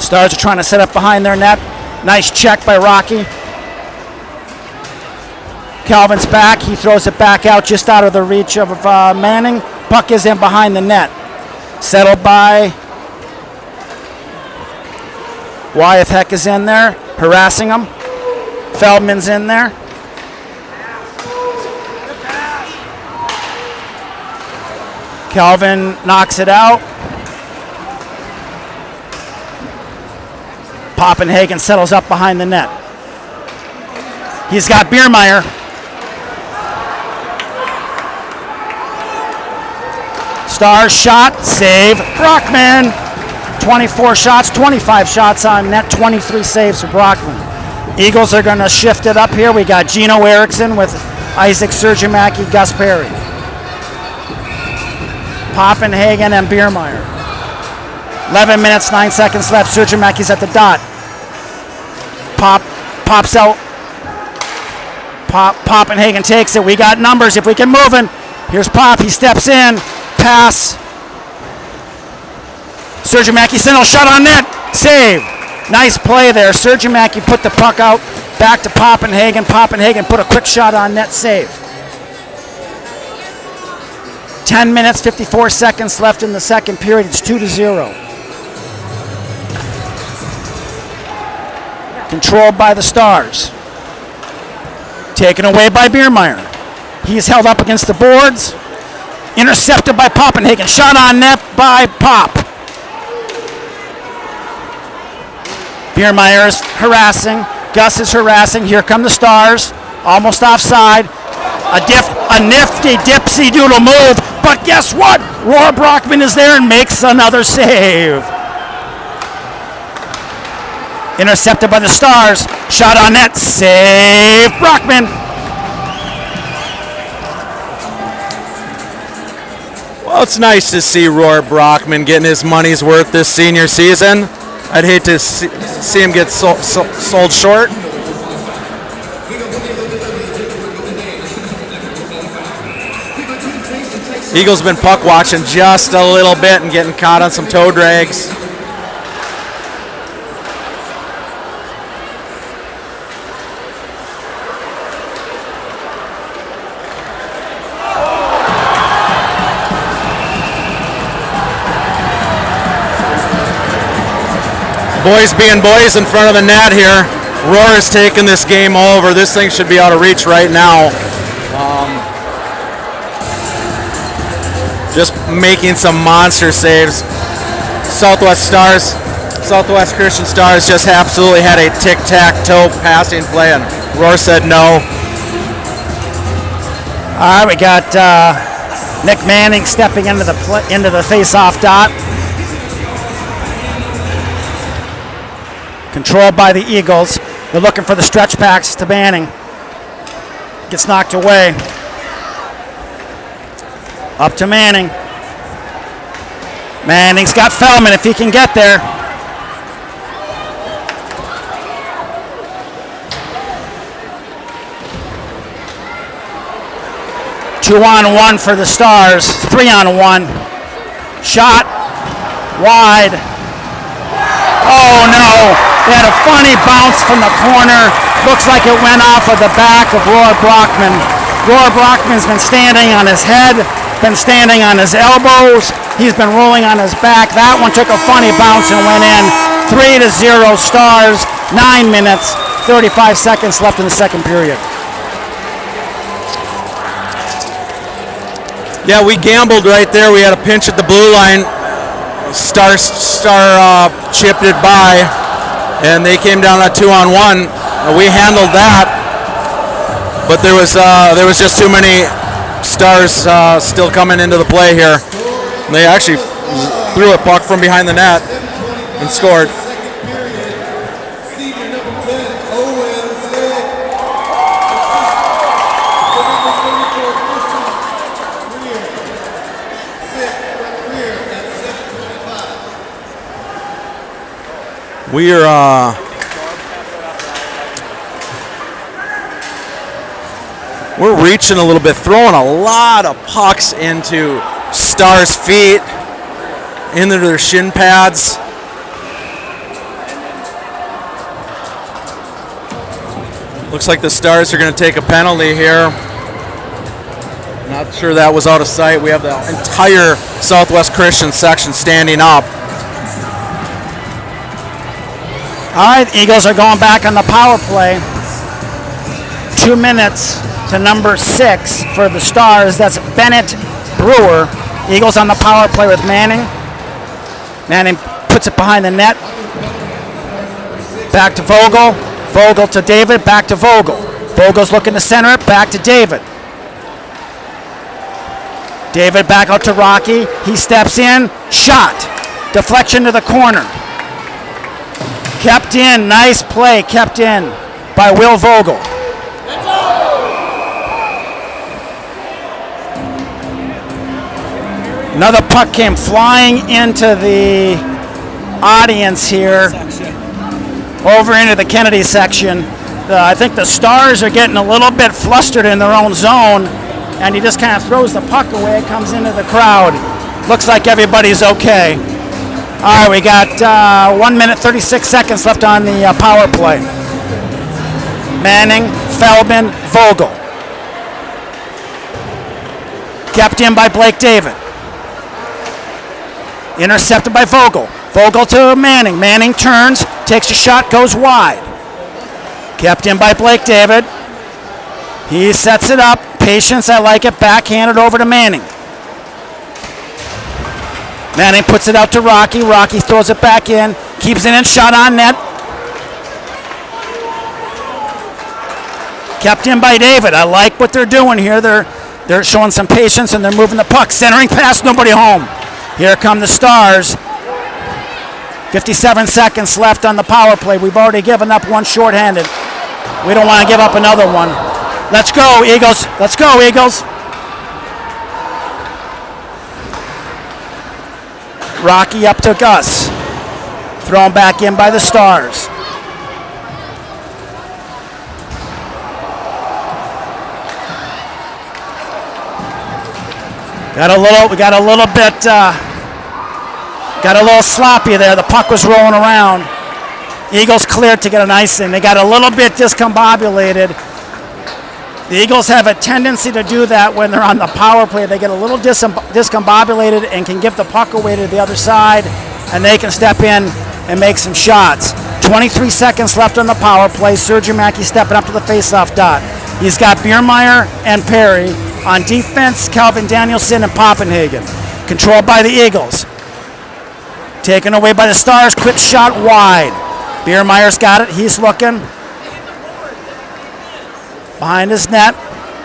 Stars are trying to set up behind their net. Nice check by Rocky. Calvin's back. He throws it back out just out of the reach of Manning. Puck is in behind the net. Settled by Wyeth Heck is in there, harassing him. Feldman's in there. Calvin knocks it out. Poppenhagen settles up behind the net. He's got Biermeyer. Stars shot, save, Brockman. 24 shots, 25 shots on net, 23 saves for Brockman. Eagles are going to shift it up here. We got Gino Erickson with Isaac Surjamaki, Gus Perry. Poppenhagen and Biermeyer. 11 minutes, 9 seconds left. Surjamaki's at the dot. Pops out. Poppenhagen takes it. We got numbers if we can move it. Here's Pop. He steps in. Pass. Surjamaki, single shot on net. Save. Nice play there. Surjamaki put the puck out. Back to Poppenhagen. Poppenhagen put a quick shot on net. Save. 10 minutes, 54 seconds left in the second period. It's 2-0. Controlled by the Stars. Taken away by Biermeyer. He's held up against the boards. Intercepted by Poppenhagen. Shot on net by Pop. Biermeyer is harassing. Gus is harassing. Here come the Stars. Almost offside. A nifty dipsy doodle move. But guess what? Roar Brockman is there and makes another save. Intercepted by the Stars. Shot on net. Save Brockman. Well, it's nice to see Roar Brockman getting his money's worth this senior season. I'd hate to see him get sold short. Eagles been puck watching just a little bit and getting caught on some toe drags. Boys being boys in front of the net here. Roar is taking this game over. This thing should be out of reach right now. Just making some monster saves. Southwest Christian Stars just absolutely had a tic-tac-toe passing play, and Roar said no. All right, we got Nick Manning stepping into the face-off dot. Controlled by the Eagles. They're looking for the stretch packs to Manning. Gets knocked away. Up to Manning. Manning's got Fellman if he can get there. Two-on-one for the Stars. 3-on-1. Shot. Wide. Oh no! They had a funny bounce from the corner. Looks like it went off of the back of Roar Brockman. Roar Brockman's been standing on his head, been standing on his elbows. He's been rolling on his back. That one took a funny bounce and went in. 3-0 Stars. 9 minutes, 35 seconds left in the second period. Yeah, we gambled right there. We had a pinch at the blue line. Star chipped it by, and they came down that 2-on-1. We handled that, but there was just too many Stars still coming into the play here. They actually threw a puck from behind the net and scored. We're reaching a little bit, throwing a lot of pucks into Stars' feet, into their shin pads. Looks like the Stars are going to take a penalty here. Not sure that was out of sight. We have the entire Southwest Christian section standing up. All right, Eagles are going back on the power play. 2 minutes to number 6 for the Stars. That's Bennett Brewer. Eagles on the power play with Manning. Manning puts it behind the net. Back to Vogel. Vogel to David. Back to Vogel. Vogel's looking to center it. Back to David. David back out to Rocky. He steps in. Shot. Deflection to the corner. Kept in. Nice play. Kept in by Will Vogel. Another puck came flying into the audience here, over into the Kennedy section. I think the Stars are getting a little bit flustered in their own zone, and he just kind of throws the puck away. It comes into the crowd. Looks like everybody's okay. All right, we got 1 minute, 36 seconds left on the power play. Manning, Feldman, Vogel. Kept in by Blake David. Intercepted by Vogel. Vogel to Manning. Manning turns, takes a shot, goes wide. Kept in by Blake David. He sets it up. Patience, I like it. Backhanded over to Manning. Manning puts it out to Rocky. Rocky throws it back in. Keeps it in. Shot on net. Kept in by David. I like what they're doing here. They're showing some patience and they're moving the puck. Centering pass, nobody home. Here come the Stars. 57 seconds left on the power play. We've already given up one shorthanded. We don't want to give up another one. Let's go, Eagles. Let's go, Eagles. Rocky up to Gus. Thrown back in by the Stars. We got a little sloppy there. The puck was rolling around. Eagles cleared to get an icing. They got a little bit discombobulated. The Eagles have a tendency to do that when they're on the power play. They get a little discombobulated and can give the puck away to the other side, and they can step in and make some shots. 23 seconds left on the power play. Sergio Mackey stepping up to the faceoff dot. He's got Biermeyer and Perry. On defense, Calvin Danielson and Poppenhagen. Controlled by the Eagles. Taken away by the Stars. Quick shot wide. Biermeyer's got it. He's looking. Behind his net.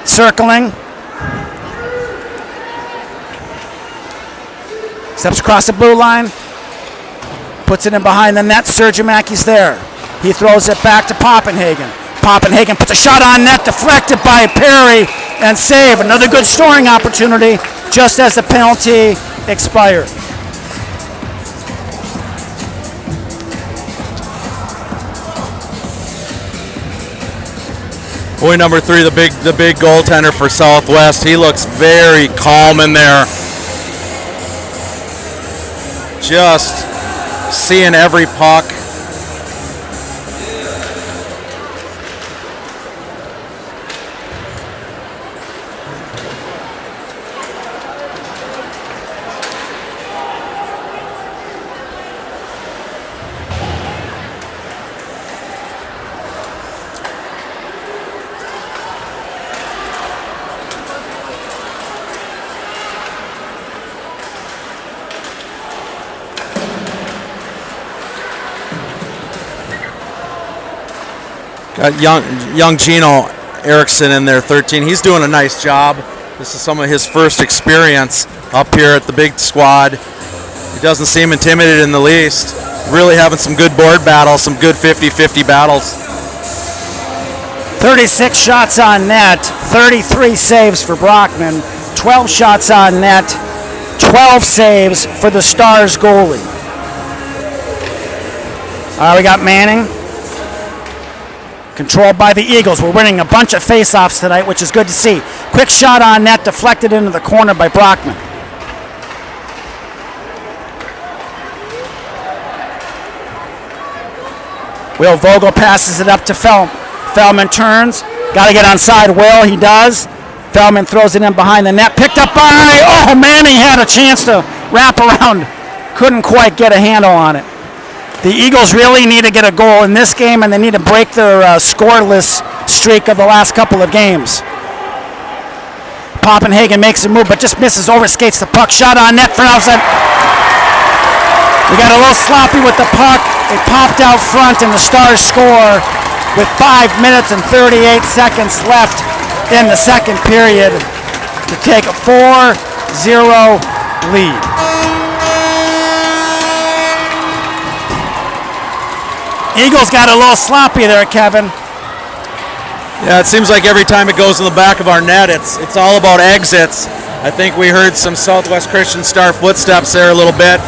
Circling. Steps across the blue line. Puts it in behind the net. Sergio Mackey's there. He throws it back to Poppenhagen. Poppenhagen puts a shot on net. Deflected by Perry. And save. Another good scoring opportunity just as the penalty expired. Boy number 3, the big goaltender for Southwest. He looks very calm in there. Just seeing every puck. Got young Gino Erickson in there, 13. He's doing a nice job. This is some of his first experience up here at the big squad. He doesn't seem intimidated in the least. Really having some good board battles, some good 50-50 battles. 36 shots on net, 33 saves for Brockman, 12 shots on net, 12 saves for the Stars goalie. We got Manning. Controlled by the Eagles. We're winning a bunch of face-offs tonight, which is good to see. Quick shot on net, deflected into the corner by Brockman. Will Vogel passes it up to Feldman turns. Got to get onside Will. He does. Feldman throws it in behind the net. Picked up by... Manning had a chance to wrap around. Couldn't quite get a handle on it. The Eagles really need to get a goal in this game, and they need to break their scoreless streak of the last couple of games. Poppenhagen makes a move, but just misses, overskates the puck. Shot on net for outside. We got a little sloppy with the puck. It popped out front, and the Stars score with 5 minutes and 38 seconds left in the second period to take a 4-0 lead. Eagles got a little sloppy there, Kevin. Yeah, it seems like every time it goes in the back of our net, it's all about exits. I think we heard some Southwest Christian star footsteps there a little bit,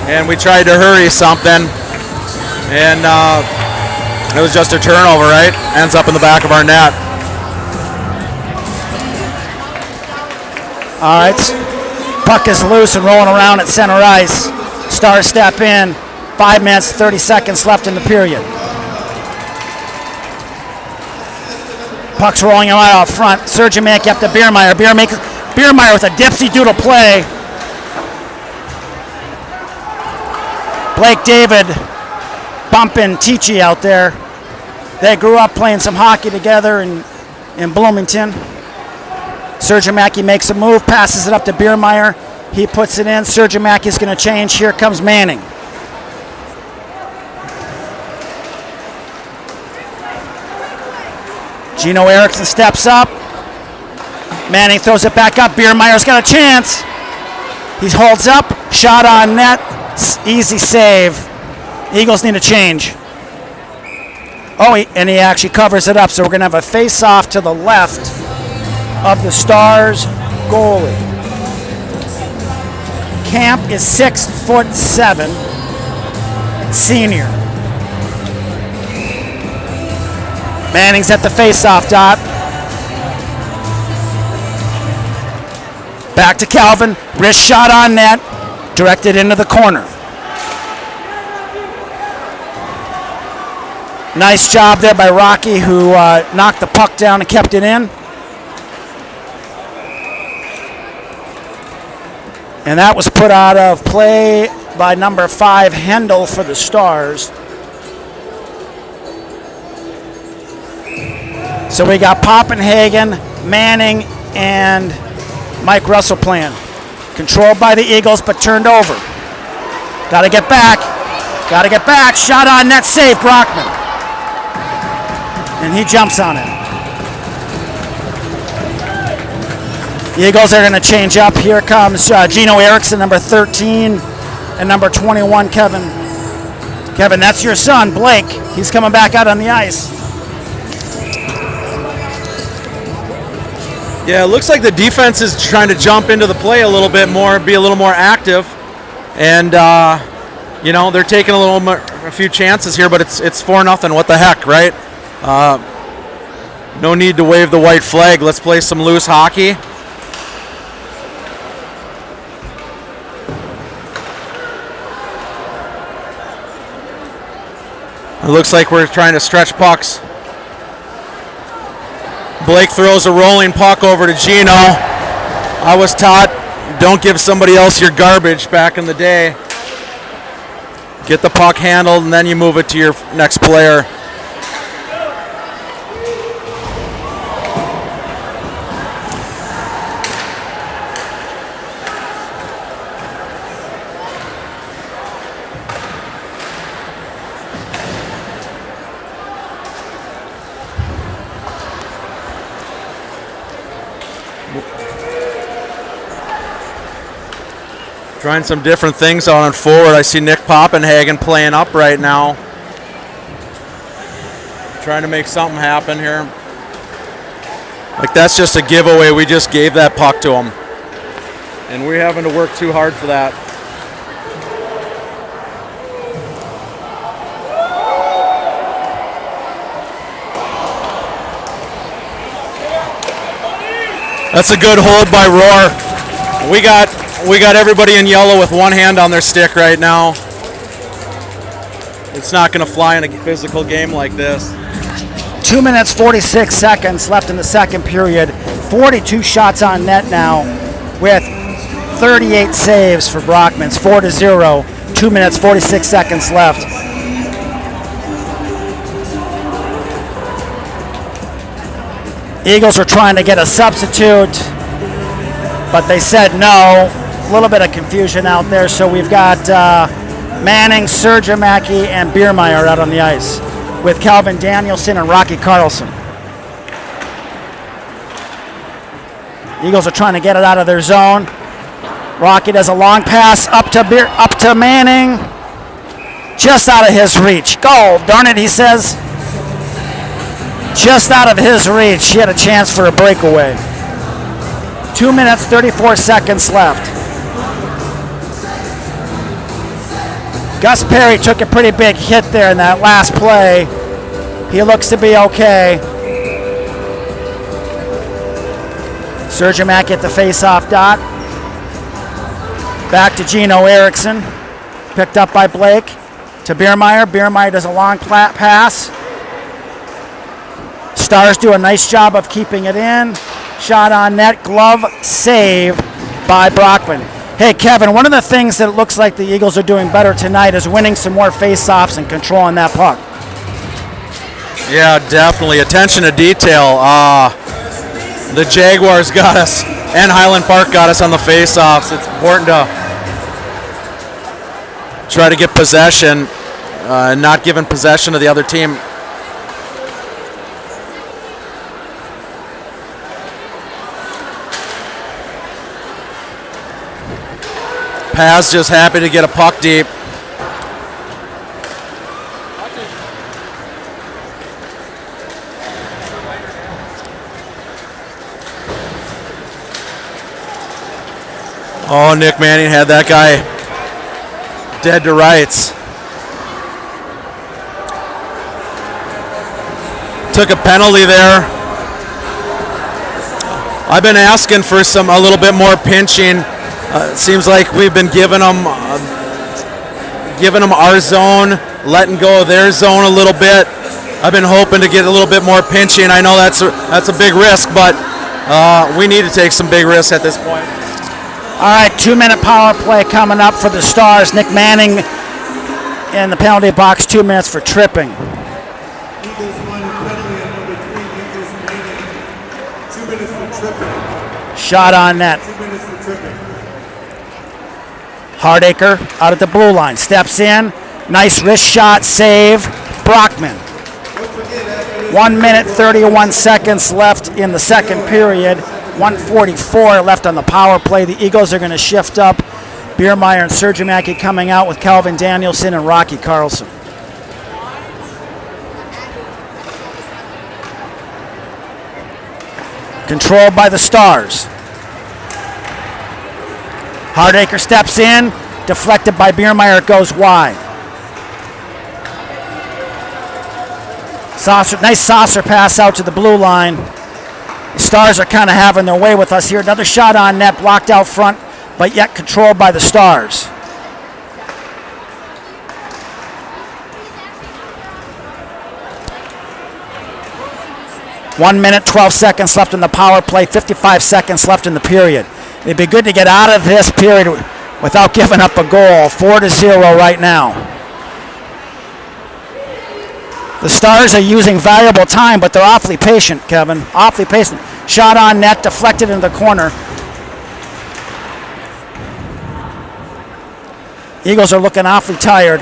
and we tried to hurry something, and it was just a turnover, right? Ends up in the back of our net. All right, puck is loose and rolling around at center ice. Stars step in. 5 minutes, 30 seconds left in the period. Puck's rolling right out front. Surgeon-Mack up to Biermeyer. Biermeyer with a dipsy-doodle play. Blake David bumping Tichy out there. They grew up playing some hockey together in Bloomington. Surgeon-Mack makes a move, passes it up to Biermeyer. He puts it in. Surgeon-Mack is going to change. Here comes Manning. Gino Erickson steps up. Manning throws it back up. Biermeyer's got a chance. He holds up. Shot on net. Easy save. Eagles need a change. And he actually covers it up. So we're going to have a face-off to the left of the Stars goalie. Camp is 6'7", senior. Manning's at the face-off dot. Back to Calvin. Wrist shot on net. Directed into the corner. Nice job there by Rocky, who knocked the puck down and kept it in. And that was put out of play by number 5, Hendel, for the Stars. So we got Poppenhagen, Manning, and Mike Russell playing. Controlled by the Eagles, but turned over. Got to get back. Got to get back. Shot on net, save Brockman. And he jumps on it. The Eagles are going to change up. Here comes Gino Erickson, number 13, and number 21, Kevin. Kevin, that's your son, Blake. He's coming back out on the ice. Yeah, it looks like the defense is trying to jump into the play a little bit more, be a little more active, and they're taking a few chances here, but it's 4-0. What the heck, right? No need to wave the white flag. Let's play some loose hockey. It looks like we're trying to stretch pucks. Blake throws a rolling puck over to Gino. I was taught, don't give somebody else your garbage back in the day. Get the puck handled and then you move it to your next player. Trying some different things out on forward. I see Nick Poppenhagen playing up right now. Trying to make something happen here. Like, that's just a giveaway. We just gave that puck to him. And we're having to work too hard for that. That's a good hold by Roar. We got everybody in yellow with one hand on their stick right now. It's not going to fly in a physical game like this. 2 minutes, 46 seconds left in the second period. 42 shots on net now with 38 saves for Brockmans. 4-0. 2 minutes, 46 seconds left. Eagles are trying to get a substitute, but they said no. A little bit of confusion out there, so we've got Manning, Surgeon-Mack, and Biermeyer out on the ice with Calvin Danielson and Rocky Carlson. Eagles are trying to get it out of their zone. Rocky does a long pass up to Manning. Just out of his reach. Go, darn it, he says. Just out of his reach. He had a chance for a breakaway. 2 minutes, 34 seconds left. Gus Perry took a pretty big hit there in that last play. He looks to be okay. Sergio Mack at the face-off dot. Back to Gino Erickson. Picked up by Blake. To Biermeyer. Biermeyer does a long pass. Stars do a nice job of keeping it in. Shot on net. Glove save by Brockman. Hey, Kevin, one of the things that it looks like the Eagles are doing better tonight is winning some more face-offs and controlling that puck. Yeah, definitely. Attention to detail. The Jaguars got us, and Highland Park got us on the face-offs. It's important to try to get possession, not giving possession to the other team. Paz just happy to get a puck deep. Oh, Nick Manning had that guy dead to rights. Took a penalty there. I've been asking for a little bit more pinching. It seems like we've been giving them our zone, letting go of their zone a little bit. I've been hoping to get a little bit more pinching. I know that's a big risk, but we need to take some big risks at this point. All right, 2-minute power play coming up for the Stars. Nick Manning in the penalty box, 2 minutes for tripping. Eagles minor penalty on number 3, Eagles Manning. 2 minutes for tripping. Shot on net. 2 minutes for tripping. Hardacre out at the blue line. Steps in. Nice wrist shot. Save. Brockman. 1 minute, 31 seconds left in the second period. 1:44 left on the power play. The Eagles are going to shift up. Biermeyer and Sergio Mackey coming out with Calvin Danielson and Rocky Carlson. Controlled by the Stars. Hardacre steps in, deflected by Biermeyer, it goes wide. Nice saucer pass out to the blue line. The Stars are kind of having their way with us here. Another shot on net, blocked out front, but yet controlled by the Stars. One minute, 12 seconds left in the power play, 55 seconds left in the period. It'd be good to get out of this period without giving up a goal. 4-0 right now. The Stars are using valuable time, but they're awfully patient, Kevin. Awfully patient. Shot on net, deflected in the corner. Eagles are looking awfully tired.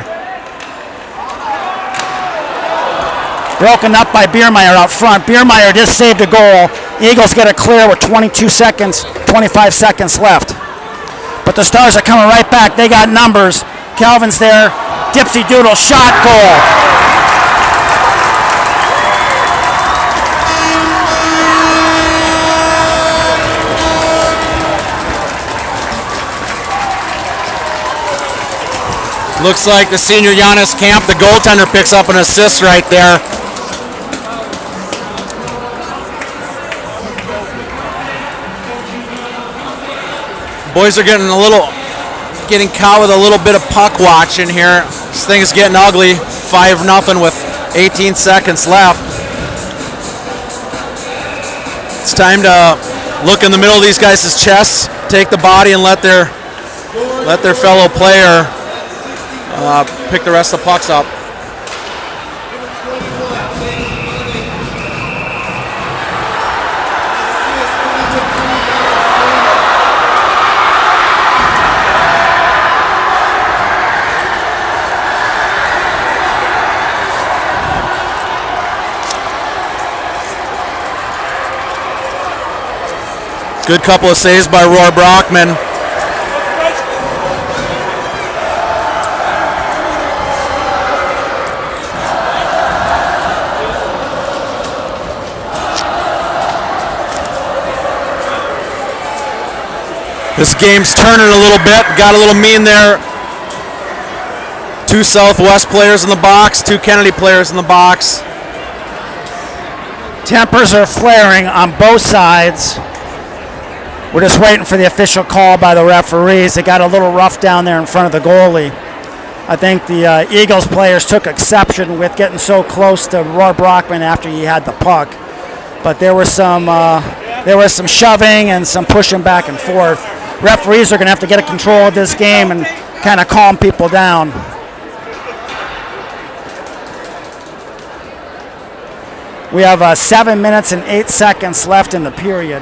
Broken up by Biermeyer out front. Biermeyer just saved a goal. Eagles get a clear with 25 seconds left. But the Stars are coming right back. They got numbers. Calvin's there. Dipsy Doodle shot, goal. Looks like the senior Giannis Camp, the goaltender, picks up an assist right there. Boys are getting caught with a little bit of puck watching here. This thing is getting ugly. 5-0 with 18 seconds left. It's time to look in the middle of these guys' chests, take the body, and let their fellow player pick the rest of the pucks up. Good couple of saves by Roy Brockman. This game's turning a little bit. Got a little mean there. 2 Southwest players in the box, 2 Kennedy players in the box. Tempers are flaring on both sides. We're just waiting for the official call by the referees. It got a little rough down there in front of the goalie. I think the Eagles players took exception with getting so close to Roy Brockman after he had the puck. But there was some shoving and some pushing back and forth. Referees are going to have to get control of this game and kind of calm people down. We have 7 minutes and 8 seconds left in the period.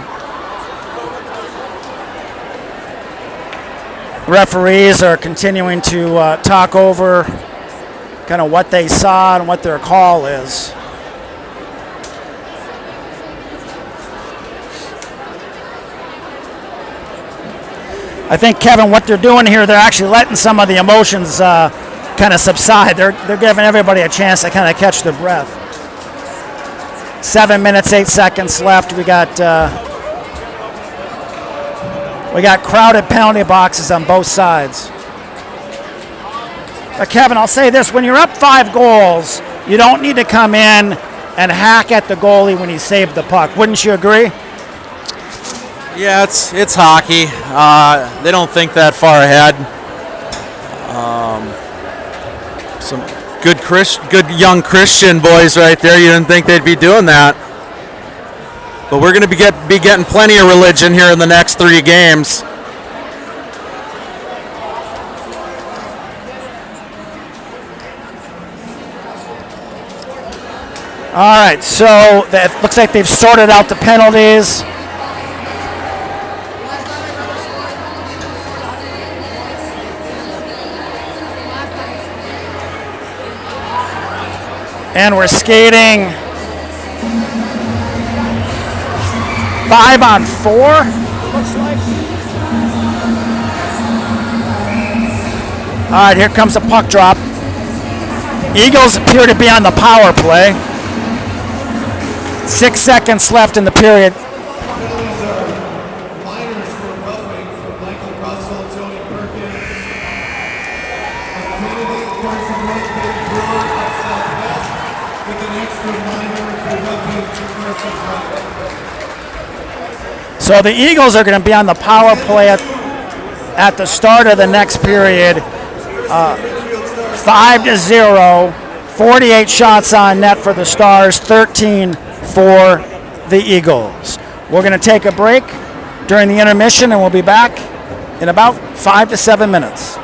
Referees are continuing to talk over kind of what they saw and what their call is. I think, Kevin, what they're doing here, they're actually letting some of the emotions kind of subside. They're giving everybody a chance to kind of catch their breath. 7 minutes, 8 seconds left. We got crowded penalty boxes on both sides. But Kevin, I'll say this: when you're up 5 goals, you don't need to come in and hack at the goalie when he saved the puck. Wouldn't you agree? Yeah, it's hockey. They don't think that far ahead. Some good young Christian boys right there. You didn't think they'd be doing that. But we're going to be getting plenty of religion here in the next 3 games. All right, so it looks like they've sorted out the penalties. And we're skating 5-on-4, looks like. All right, here comes a puck drop. Eagles appear to be on the power play. 6 seconds left in the period. Penalties are minors for roughing for Michael Russell, Tony Perkins, Kennedy, Carson Roseberry, Brewer of Southwest, with an extra minor for roughing to Carson Russell. So the Eagles are going to be on the power play at the start of the next period. 5-0, 48 shots on net for the Stars, 13 for the Eagles. We're going to take a break during the intermission, and we'll be back in about 5 to 7 minutes.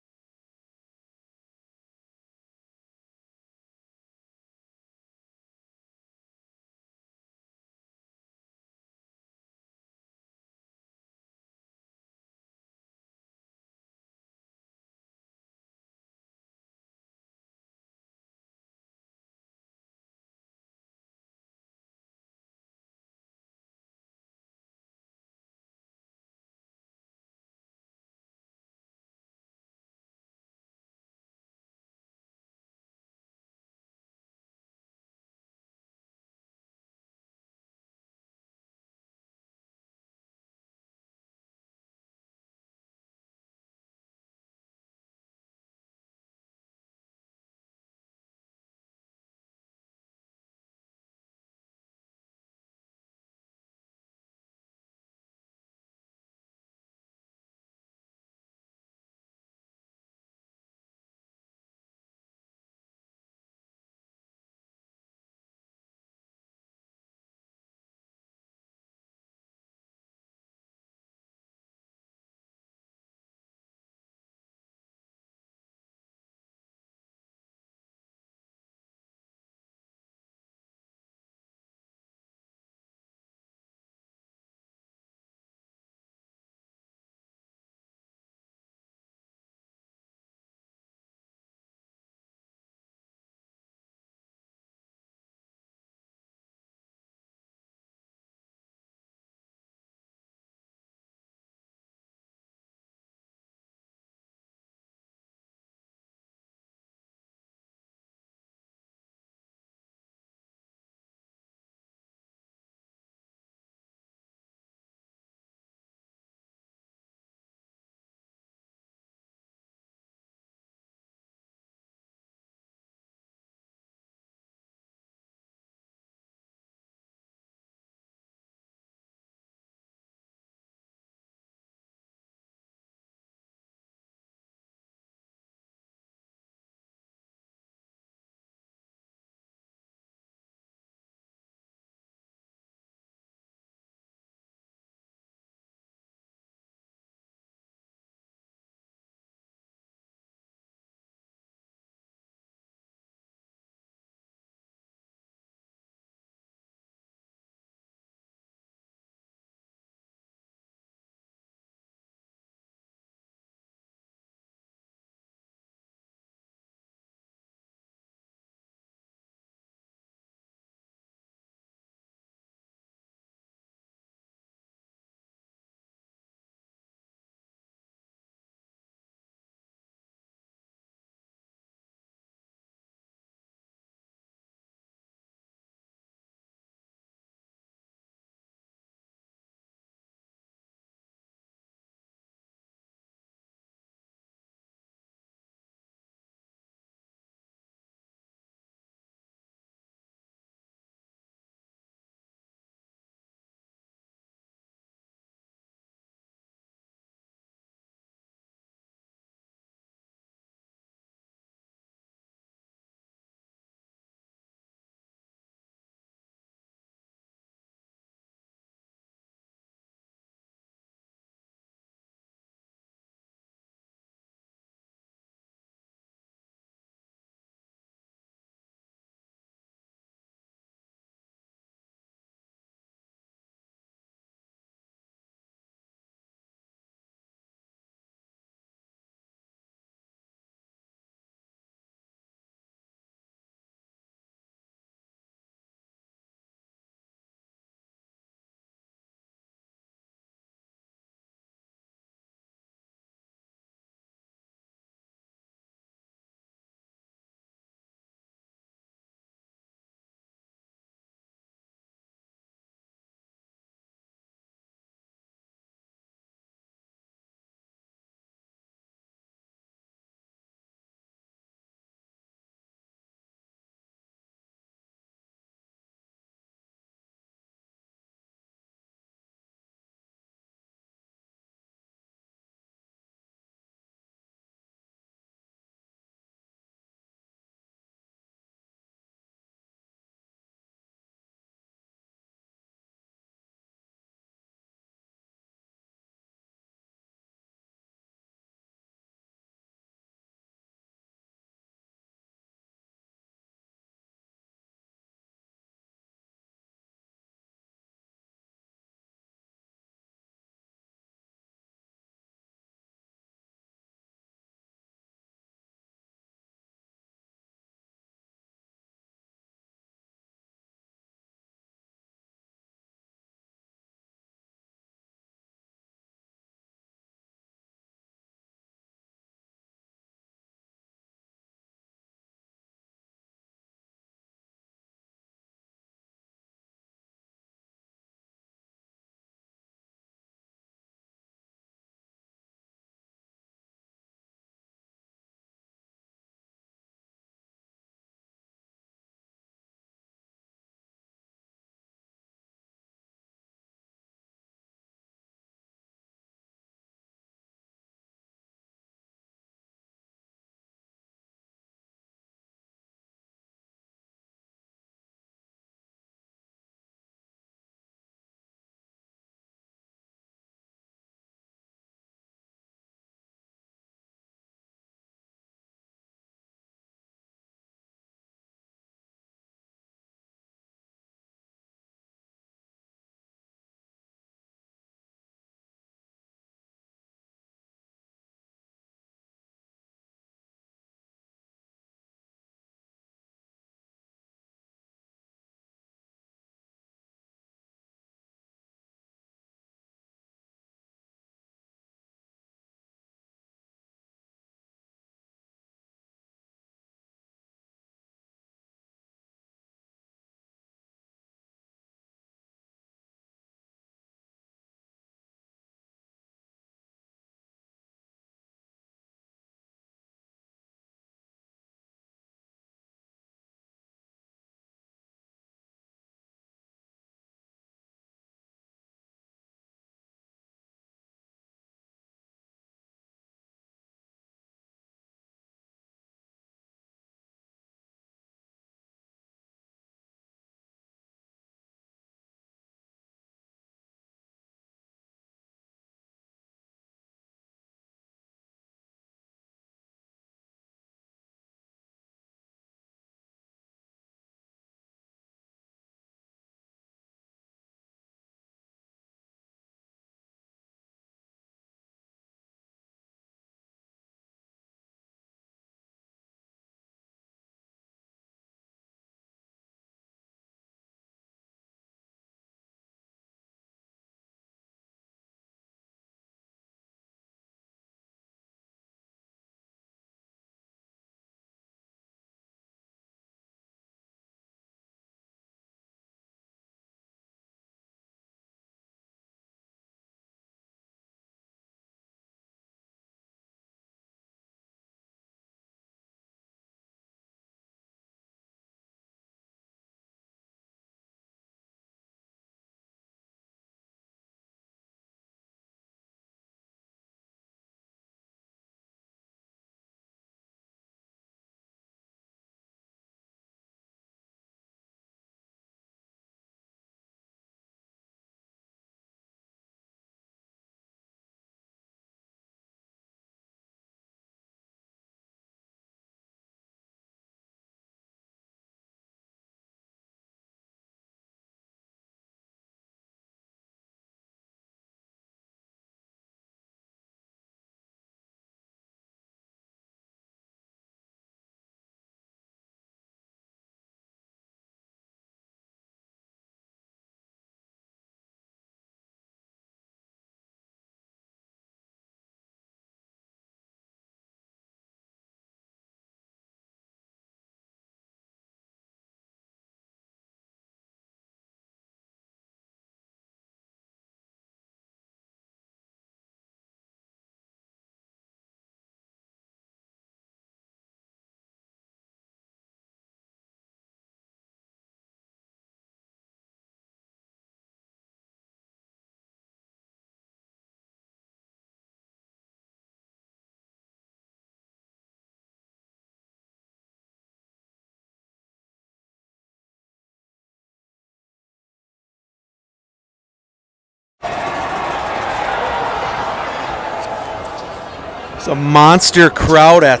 a monster crowd at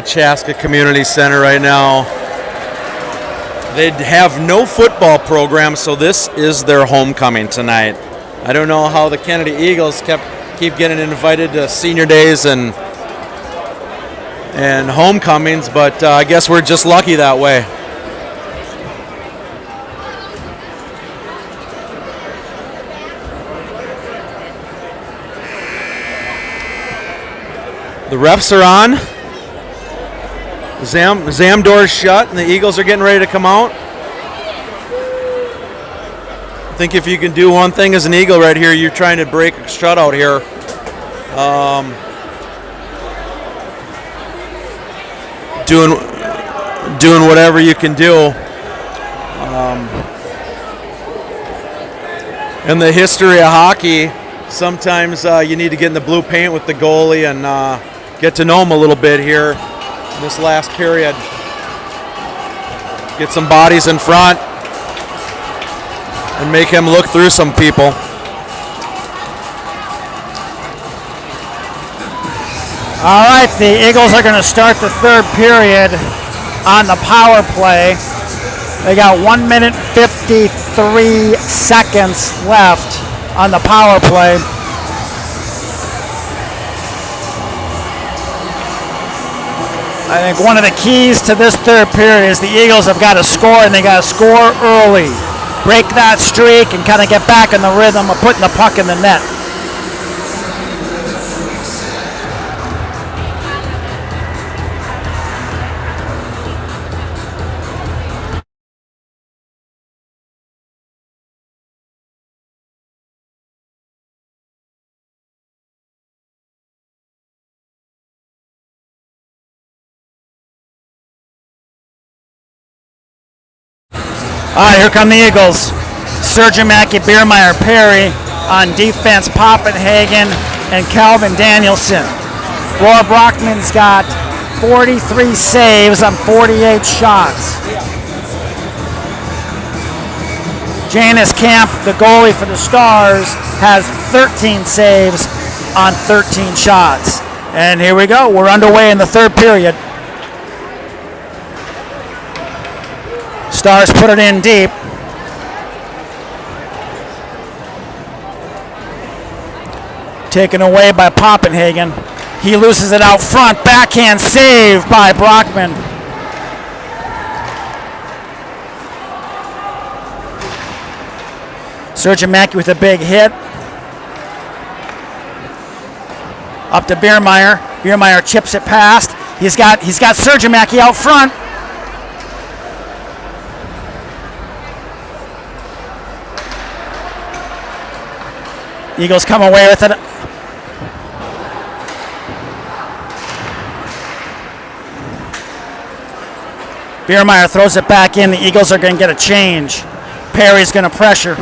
Chaska Community Center right now. They have no football program, so this is their homecoming tonight. I don't know how the Kennedy Eagles keep getting invited to senior days and homecomings, but I guess we're just lucky that way. The refs are on. Zam door's shut, and the Eagles are getting ready to come out. I think if you can do one thing as an Eagle right here, you're trying to break a shutout here. Doing whatever you can do. In the history of hockey, sometimes you need to get in the blue paint with the goalie and get to know him a little bit here in this last period. Get some bodies in front and make him look through some people. All right, the Eagles are going to start the third period on the power play. They got 1 minute 53 seconds left on the power play. I think one of the keys to this third period is the Eagles have got to score, and they got to score early. Break that streak and kind of get back in the rhythm of putting the puck in the net. All right, here come the Eagles. Sergimacky, Biermeyer, Perry on defense, Poppenhagen and Calvin Danielson. Roar Brockman's got 43 saves on 48 shots. Janice Camp, the goalie for the Stars, has 13 saves on 13 shots. And here we go. We're underway in the third period. Stars put it in deep. Taken away by Poppenhagen. He loses it out front. Backhand save by Brockman. Sergimacky with a big hit. Up to Biermeyer. Biermeyer chips it past. He's got Sergimacky out front. Eagles come away with it. Biermeyer throws it back in. The Eagles are going to get a change. Perry's going to pressure.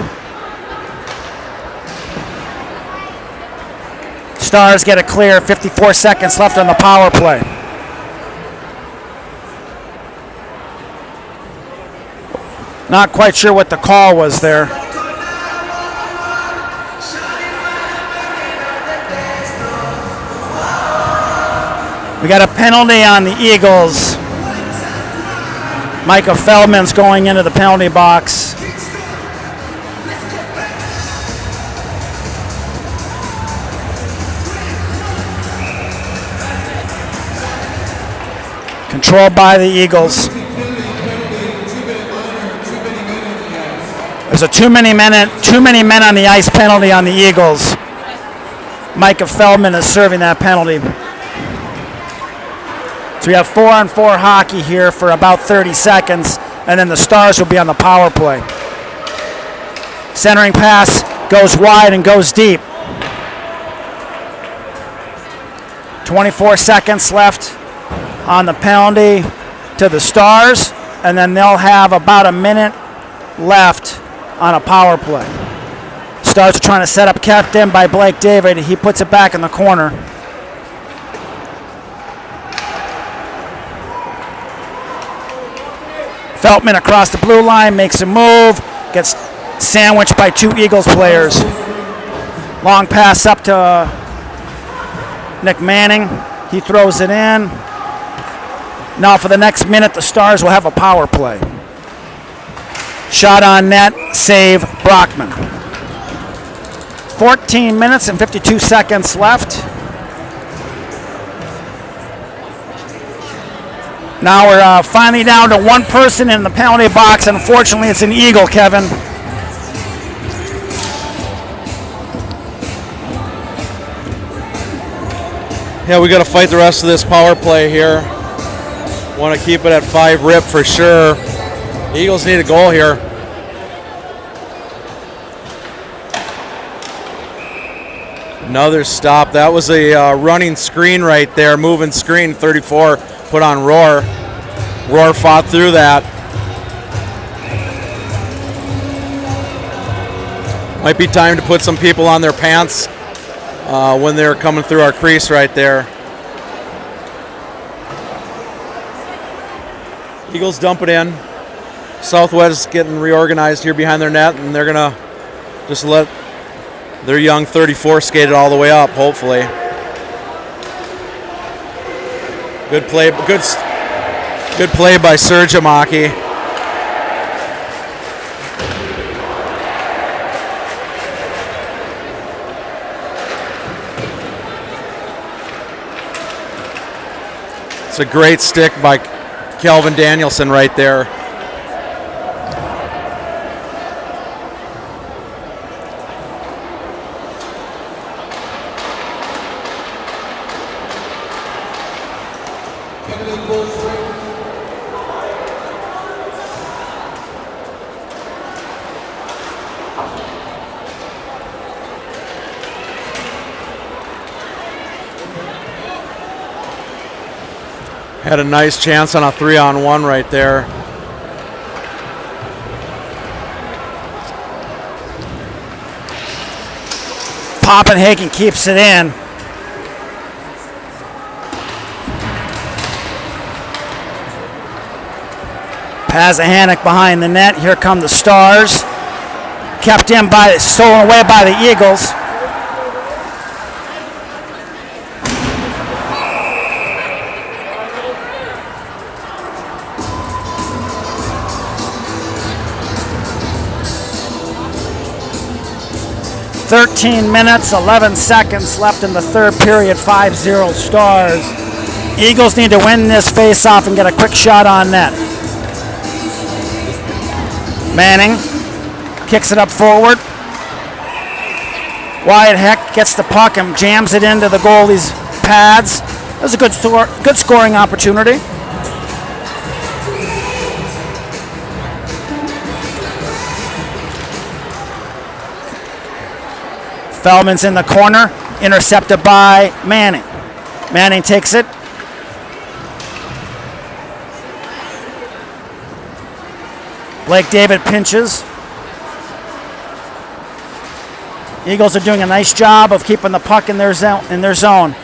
Stars get a clear. 54 seconds left on the power play. Not quite sure what the call was there. We got a penalty on the Eagles. Micah Feldman's going into the penalty box. Controlled by the Eagles. There's a too many men on the ice penalty on the Eagles. Micah Feldman is serving that penalty. So we have 4-on-4 hockey here for about 30 seconds, and then the Stars will be on the power play. Centering pass goes wide and goes deep. 24 seconds left on the penalty to the Stars, and then they'll have about a minute left on a power play. Stars are trying to set up, kept in by Blake David. He puts it back in the corner. Feltman across the blue line, makes a move, gets sandwiched by two Eagles players. Long pass up to Nick Manning, he throws it in. Now for the next minute, the Stars will have a power play. Shot on net, save Brockman. 14 minutes and 52 seconds left. Now we're finally down to one person in the penalty box. Unfortunately, it's an Eagle, Kevin. Yeah, we got to fight the rest of this power play here. Want to keep it at 5 rip for sure. The Eagles need a goal here. Another stop. That was a running screen right there. Moving screen. 34 put on Roar. Roar fought through that. Might be time to put some people on their pants when they're coming through our crease right there. Eagles dump it in. Southwest getting reorganized here behind their net, and they're going to just let their young 34 skate it all the way up, hopefully. Good play by Sergimaki. It's a great stick by Kelvin Danielson right there. Had a nice chance on a 3-on-1 right there. Poppenhagen keeps it in. Pazahanik behind the net. Here come the Stars. Kept in by, stolen away by the Eagles. "13 minutes, 11 seconds left in the third period, 5-0 Stars. Eagles need to win this face-off and get a quick shot on net. Manning kicks it up forward. Wyatt Heck gets the puck and jams it into the goalie's pads. That was a good scoring opportunity. Feldman's in the corner, intercepted by Manning. Manning takes it. Blake David pinches. Eagles are doing a nice job of keeping the puck in their zone.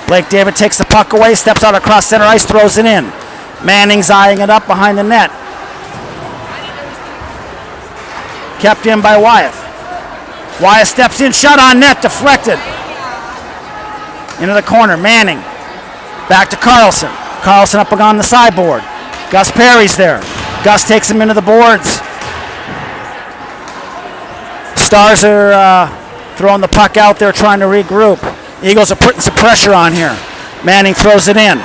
Blake David takes the puck away, steps out across center ice, throws it in. Manning's eyeing it up behind the net. Kept in by Wyeth. Wyeth steps in, shot on net, deflected. Into the corner, Manning. Back to Carlson. Carlson up on the sideboard. Gus Perry's there. Gus takes him into the boards. Stars are throwing the puck out there, trying to regroup. Eagles are putting some pressure on here. Manning throws it in.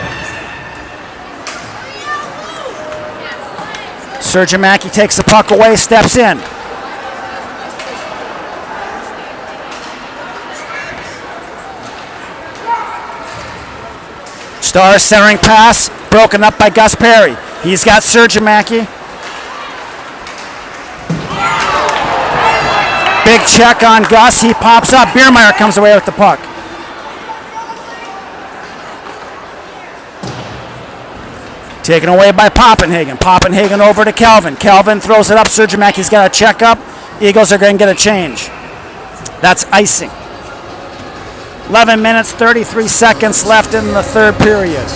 Sergimaki takes the puck away, steps in. Stars centering pass, broken up by Gus Perry. He's got Sergimaki. Big check on Gus. He pops up. Biermeyer comes away with the puck. Taken away by Poppenhagen. Poppenhagen over to Kelvin. Kelvin throws it up. Sergimaki's got a check up. Eagles are going to get a change. That's icing. 11 minutes, 33 seconds left in the third period.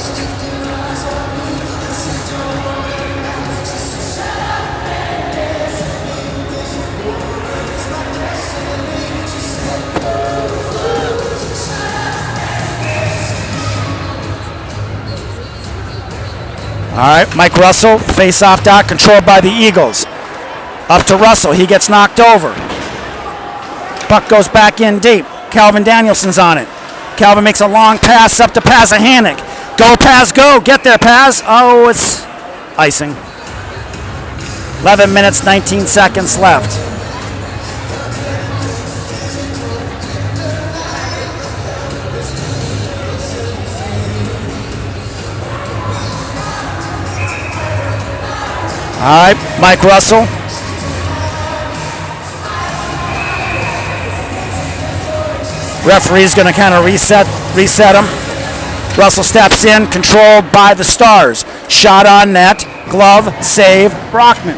All right, Mike Russell, face-off dot, controlled by the Eagles. Up to Russell, he gets knocked over. Puck goes back in deep. Calvin Danielson's on it. Calvin makes a long pass up to Pazahanic. Go, Paz, go. Get there, Paz. Oh, it's icing. 11 minutes, 19 seconds left. All right, Mike Russell. Referee's going to kind of reset him. Russell steps in, controlled by the Stars. Shot on net, glove, save, Brockman.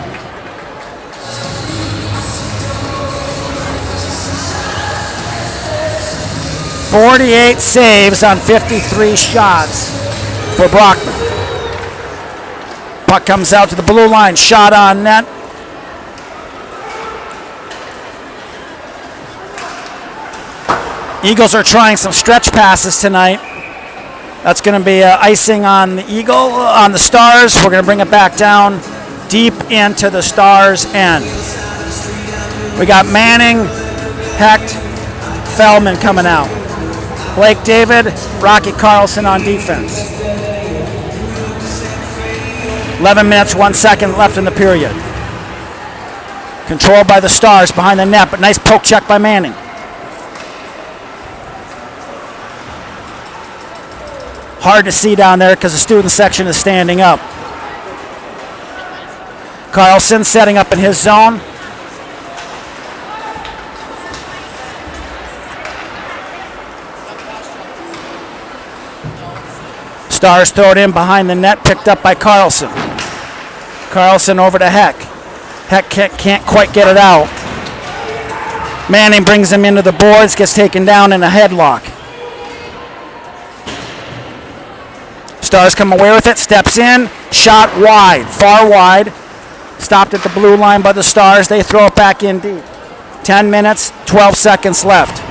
.48 saves on 53 shots for Brockman. Puck comes out to the blue line, shot on net. Eagles are trying some stretch passes tonight. That's going to be icing on the Stars. We're going to bring it back down deep into the Stars' end. We got Manning, Hecht, Feldman coming out. Blake David, Rocky Carlson on defense. 11 minutes, 1 second left in the period. Controlled by the Stars behind the net, but nice poke check by Manning. Hard to see down there because the student section is standing up. Carlson setting up in his zone. Stars throw it in behind the net, picked up by Carlson. Carlson over to Heck. Heck can't quite get it out. Manning brings him into the boards, gets taken down in a headlock. Stars come away with it, steps in, shot wide, far wide. Stopped at the blue line by the Stars. They throw it back in deep. 10 minutes, 12 seconds left.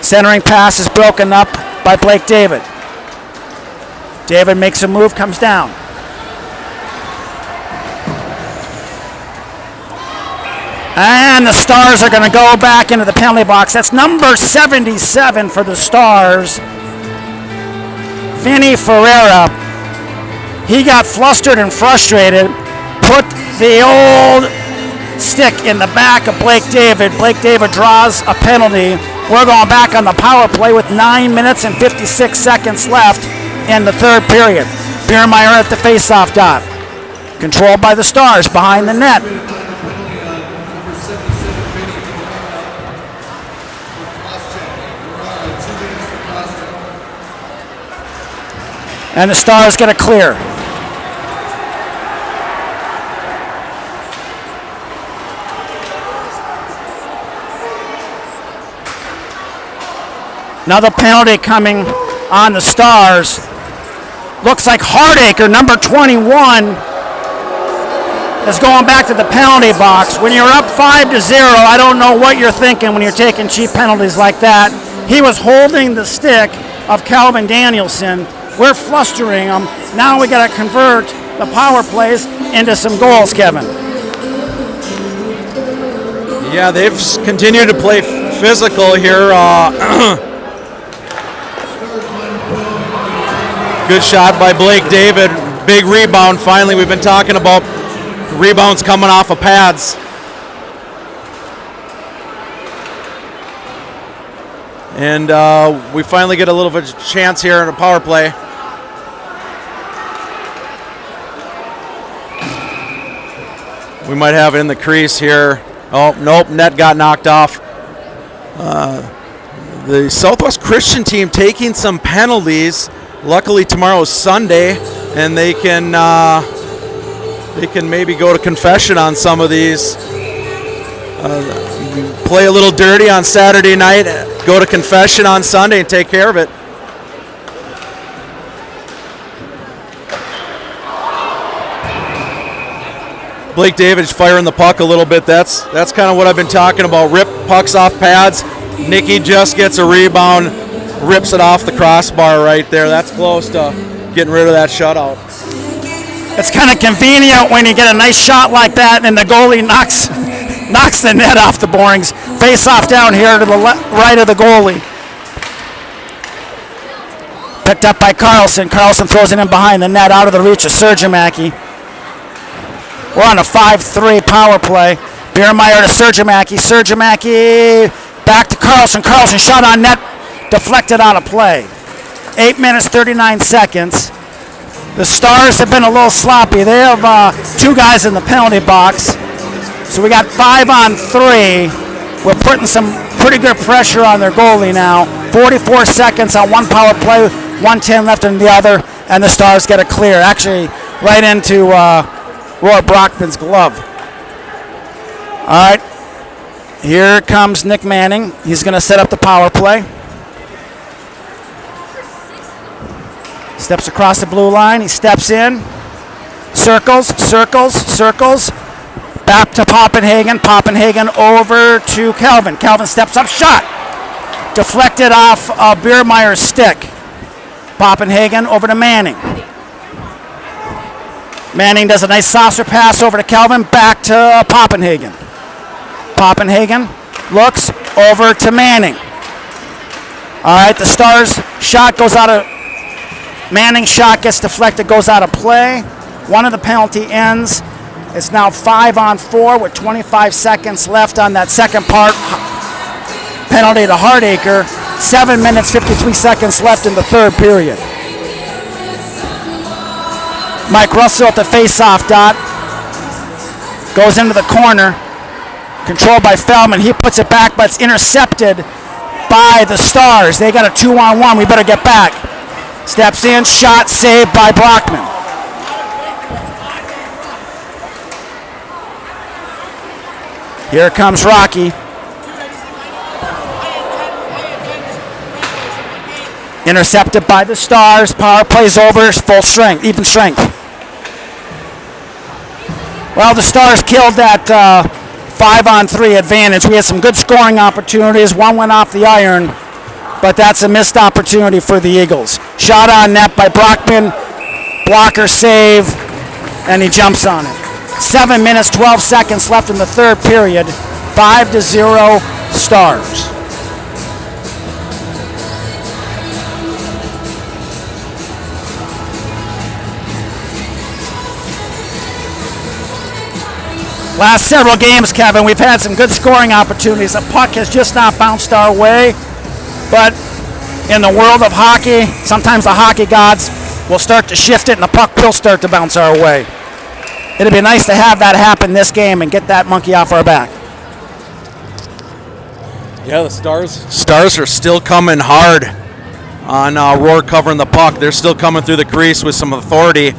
Centering pass is broken up by Blake David. David makes a move, comes down. And the Stars are going to go back into the penalty box. That's number 77 for the Stars. Vinny Ferreira, he got flustered and frustrated, put the old stick in the back of Blake David. Blake David draws a penalty. We're going back on the power play with 9 minutes and 56 seconds left in the third period. Biermeyer at the faceoff dot. Controlled by the Stars behind the net. And the Stars get a clear. Another penalty coming on the Stars. Looks like Hardacre, number 21, is going back to the penalty box. When you're up 5-0, I don't know what you're thinking when you're taking cheap penalties like that. He was holding the stick of Calvin Danielson. We're flustering them. Now we got to convert the power plays into some goals, Kevin. Yeah, they've continued to play physical here. Good shot by Blake David. Big rebound finally. We've been talking about rebounds coming off of pads. And we finally get a little bit of chance here in a power play. We might have it in the crease here. Oh, nope, net got knocked off. The Southwest Christian team taking some penalties. Luckily, tomorrow is Sunday, and they can maybe go to confession on some of these. Play a little dirty on Saturday night, go to confession on Sunday, and take care of it. Blake David's firing the puck a little bit. That's kind of what I've been talking about. Rip pucks off pads. Nicky just gets a rebound, rips it off the crossbar right there. That's close to getting rid of that shutout. It's kind of convenient when you get a nice shot like that and the goalie knocks the net off the boarings. Face off down here to the right of the goalie. Picked up by Carlson. Carlson throws it in behind the net, out of the reach of Sergimaki. We're on a 5-3 power play. Biermeyer to Sergimaki. Sergimaki back to Carlson. Carlson shot on net, deflected out of play. 8 minutes, 39 seconds. The Stars have been a little sloppy. They have 2 guys in the penalty box. So we got 5 on 3. We're putting some pretty good pressure on their goalie now. 44 seconds on one power play, 1:10 left in the other, and the Stars get a clear. Actually, right into Roy Brockman's glove. All right, here comes Nick Manning. He's going to set up the power play. Steps across the blue line. He steps in. Circles, circles, circles. Back to Poppenhagen. Poppenhagen over to Kelvin. Kelvin steps up. Shot. Deflected off Biermeyer's stick. Poppenhagen over to Manning. Manning does a nice saucer pass over to Kelvin. Back to Poppenhagen. Poppenhagen looks over to Manning. All right, the Stars' shot goes out of... Manning's shot gets deflected, goes out of play. One of the penalty ends. It's now 5 on 4 with 25 seconds left on that second part. Penalty to Hardacre. 7 minutes, 53 seconds left in the third period. Mike Russell at the face-off dot. Goes into the corner. Controlled by Feldman. He puts it back, but it's intercepted by the Stars. They got a 2-on-1. We better get back. Steps in, shot saved by Brockman. Here comes Rocky. Intercepted by the Stars. Power plays over, full strength, even strength. Well, the Stars killed that 5-on-3 advantage. We had some good scoring opportunities. One went off the iron, but that's a missed opportunity for the Eagles. Shot on net by Brockman. Blocker save, and he jumps on it. 7 minutes, 12 seconds left in the third period. 5-0 Stars. Last several games, Kevin, we've had some good scoring opportunities. The puck has just not bounced our way. But in the world of hockey, sometimes the hockey gods will start to shift it and the puck will start to bounce our way. It'd be nice to have that happen this game and get that monkey off our back. Yeah, the Stars are still coming hard on Roar covering the puck. They're still coming through the crease with some authority.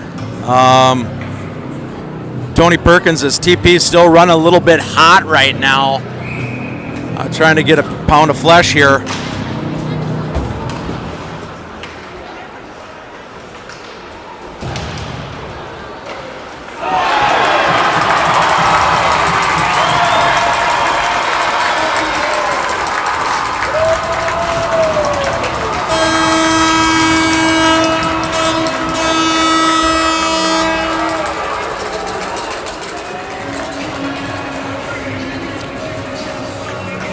Tony Perkins' TP is still running a little bit hot right now. Trying to get a pound of flesh here.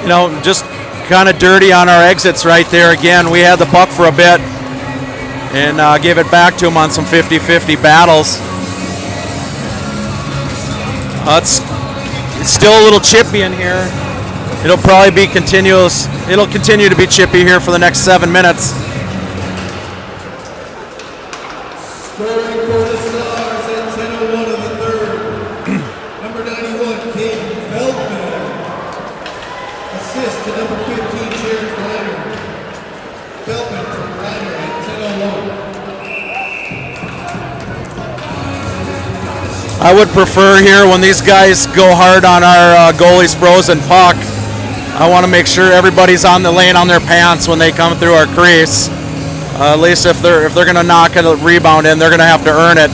You know, just kind of dirty on our exits right there. Again, we had the puck for a bit and gave it back to him on some 50-50 battles. It's still a little chippy in here. It'll probably be continuous. It'll continue to be chippy here for the next 7 minutes. Scoring for the Stars at 10:01 in the third. Number 91, Caden Feldman. Assist to number 15, Jared Kleiner. Feldman from Kleiner at 10:01. I would prefer here when these guys go hard on our goalie's frozen puck. I want to make sure everybody's on the lane on their pants when they come through our crease. At least if they're going to knock a rebound in, they're going to have to earn it.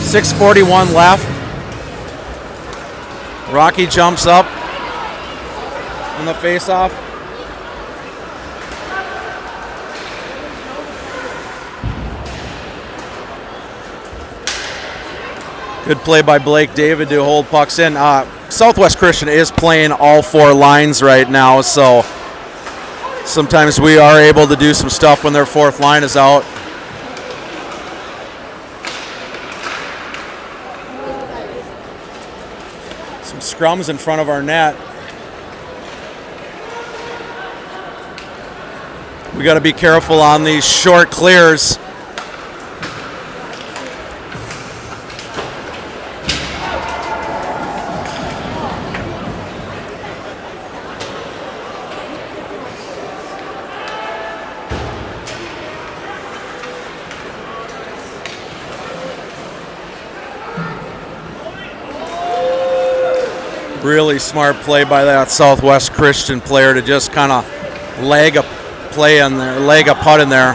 .641 left. Rocky jumps up on the face-off. Good play by Blake David to hold pucks in. Southwest Christian is playing all 4 lines right now, so sometimes we are able to do some stuff when their 4th line is out. Some scrums in front of our net. We got to be careful on these short clears. Really smart play by that Southwest Christian player to just kind of leg a play in there, leg a putt in there.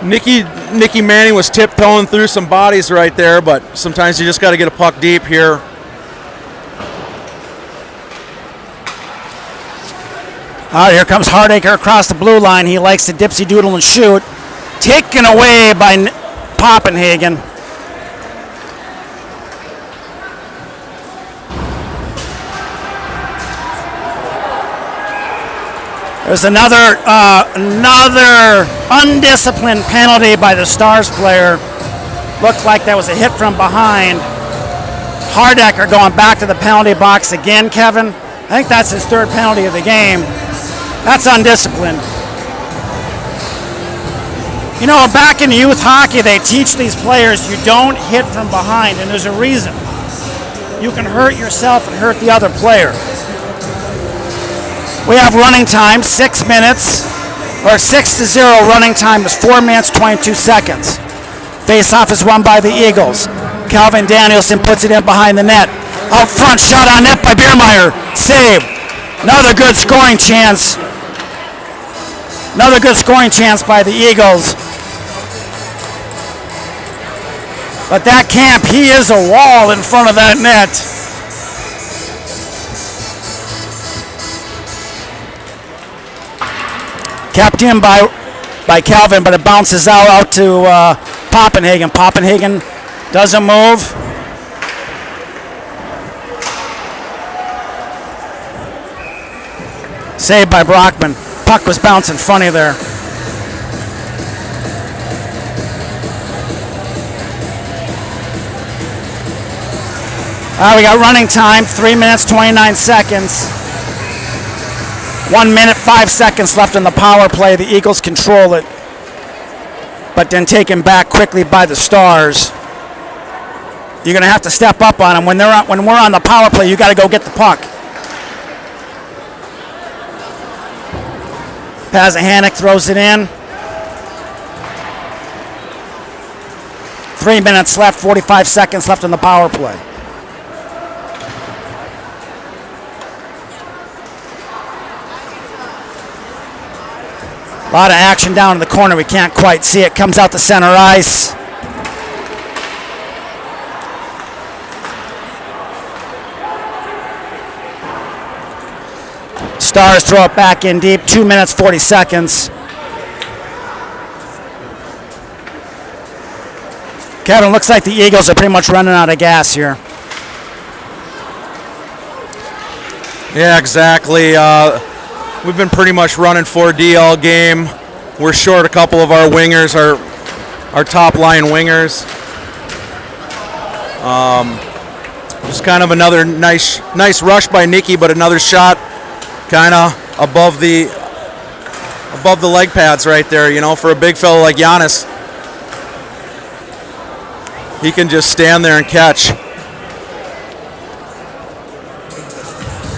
Nikki Manning was tiptoeing through some bodies right there, but sometimes you just got to get a puck deep here. Here comes Hardacre across the blue line. He likes to dipsy doodle and shoot. Taken away by Poppenhagen. There's another undisciplined penalty by the Stars player. Looked like that was a hit from behind. Hardacre going back to the penalty box again, Kevin. I think that's his 3rd penalty of the game. That's undisciplined. You know, back in youth hockey, they teach these players you don't hit from behind, and there's a reason. You can hurt yourself and hurt the other player. We have running time, 6 minutes, or 6-0 running time is 4 minutes, 22 seconds. Face-off is won by the Eagles. Calvin Danielson puts it in behind the net. Out front, shot on net by Biermeyer. Save. Another good scoring chance. Another good scoring chance by the Eagles. But that Camp, he is a wall in front of that net. Kept in by Calvin, but it bounces out to Poppenhagen. Poppenhagen doesn't move. Saved by Brockman. Puck was bouncing funny there. We got running time, 3 minutes, 29 seconds. 1 minute, 5 seconds left in the power play. The Eagles control it, but then taken back quickly by the Stars. You're going to have to step up on them. When we're on the power play, you got to go get the puck. Pazahanik throws it in. 3 minutes left, 45 seconds left in the power play. A lot of action down in the corner. We can't quite see it. Comes out to center ice. Stars throw it back in deep. 2 minutes, 40 seconds. Kevin, looks like the Eagles are pretty much running out of gas here. Yeah, exactly. We've been pretty much running 4D all game. We're short a couple of our wingers, our top line wingers. Just kind of another nice rush by Nikki, but another shot kind of above the leg pads right there. You know, for a big fellow like Giannis, he can just stand there and catch.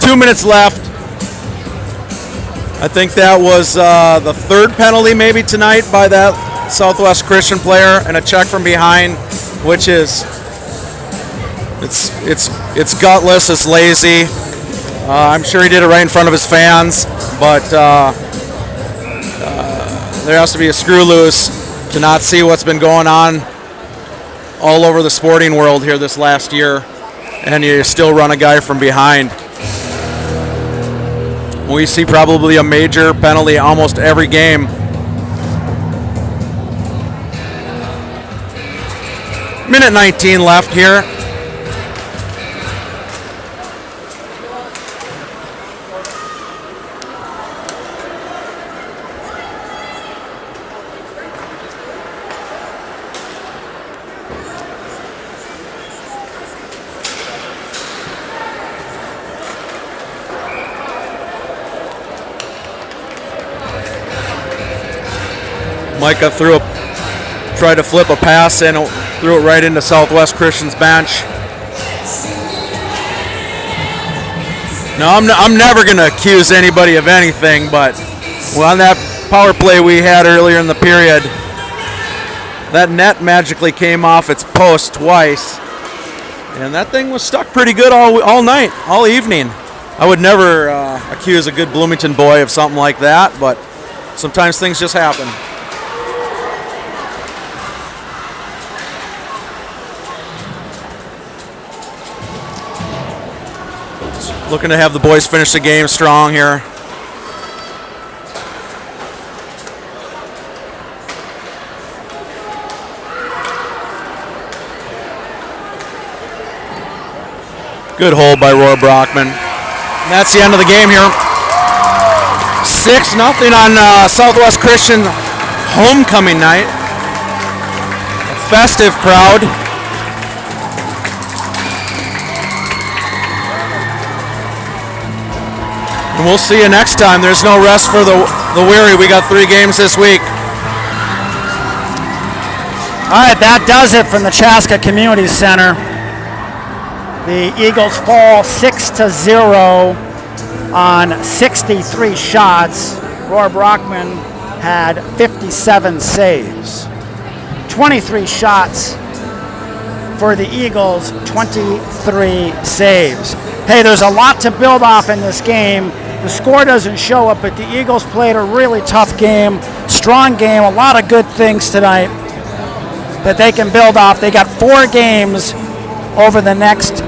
2 minutes left. I think that was the 3rd penalty maybe tonight by that Southwest Christian player, and a check from behind, which is it's gutless, it's lazy. I'm sure he did it right in front of his fans, but there has to be a screw loose to not see what's been going on all over the sporting world here this last year, and you still run a guy from behind. We see probably a major penalty almost every game. Minute 19 left here. Micah tried to flip a pass and threw it right into Southwest Christian's bench. Now, I'm never going to accuse anybody of anything, but on that power play we had earlier in the period, that net magically came off its post twice, and that thing was stuck pretty good all night, all evening. I would never accuse a good Bloomington boy of something like that, but sometimes things just happen. Looking to have the boys finish the game strong here. Good hold by Roy Brockman. And that's the end of the game here. 6-0 on Southwest Christian homecoming night. A festive crowd. And we'll see you next time. There's no rest for the weary. We got 3 games this week. All right, that does it from the Chaska Community Center. The Eagles fall 6-0 on 63 shots. Roy Brockman had 57 saves. 23 shots for the Eagles, 23 saves. Hey, there's a lot to build off in this game. The score doesn't show it, but the Eagles played a really tough game, strong game, a lot of good things tonight that they can build off. They got 4 games over the next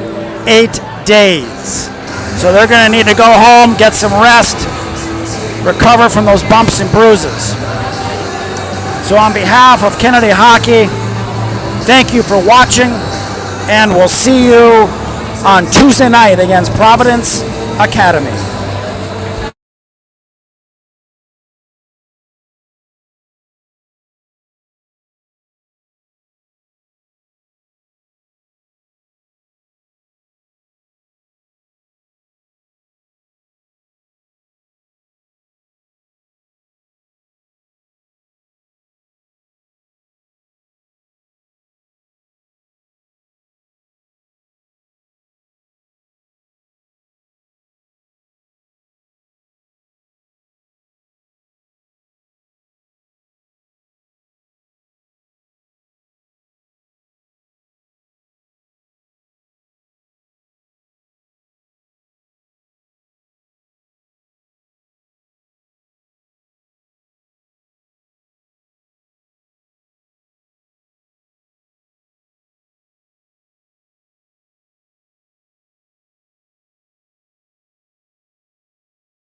8 days. So they're going to need to go home, get some rest, recover from those bumps and bruises. So on behalf of Kennedy Hockey, thank you for watching, and we'll see you on Tuesday night against Providence Academy.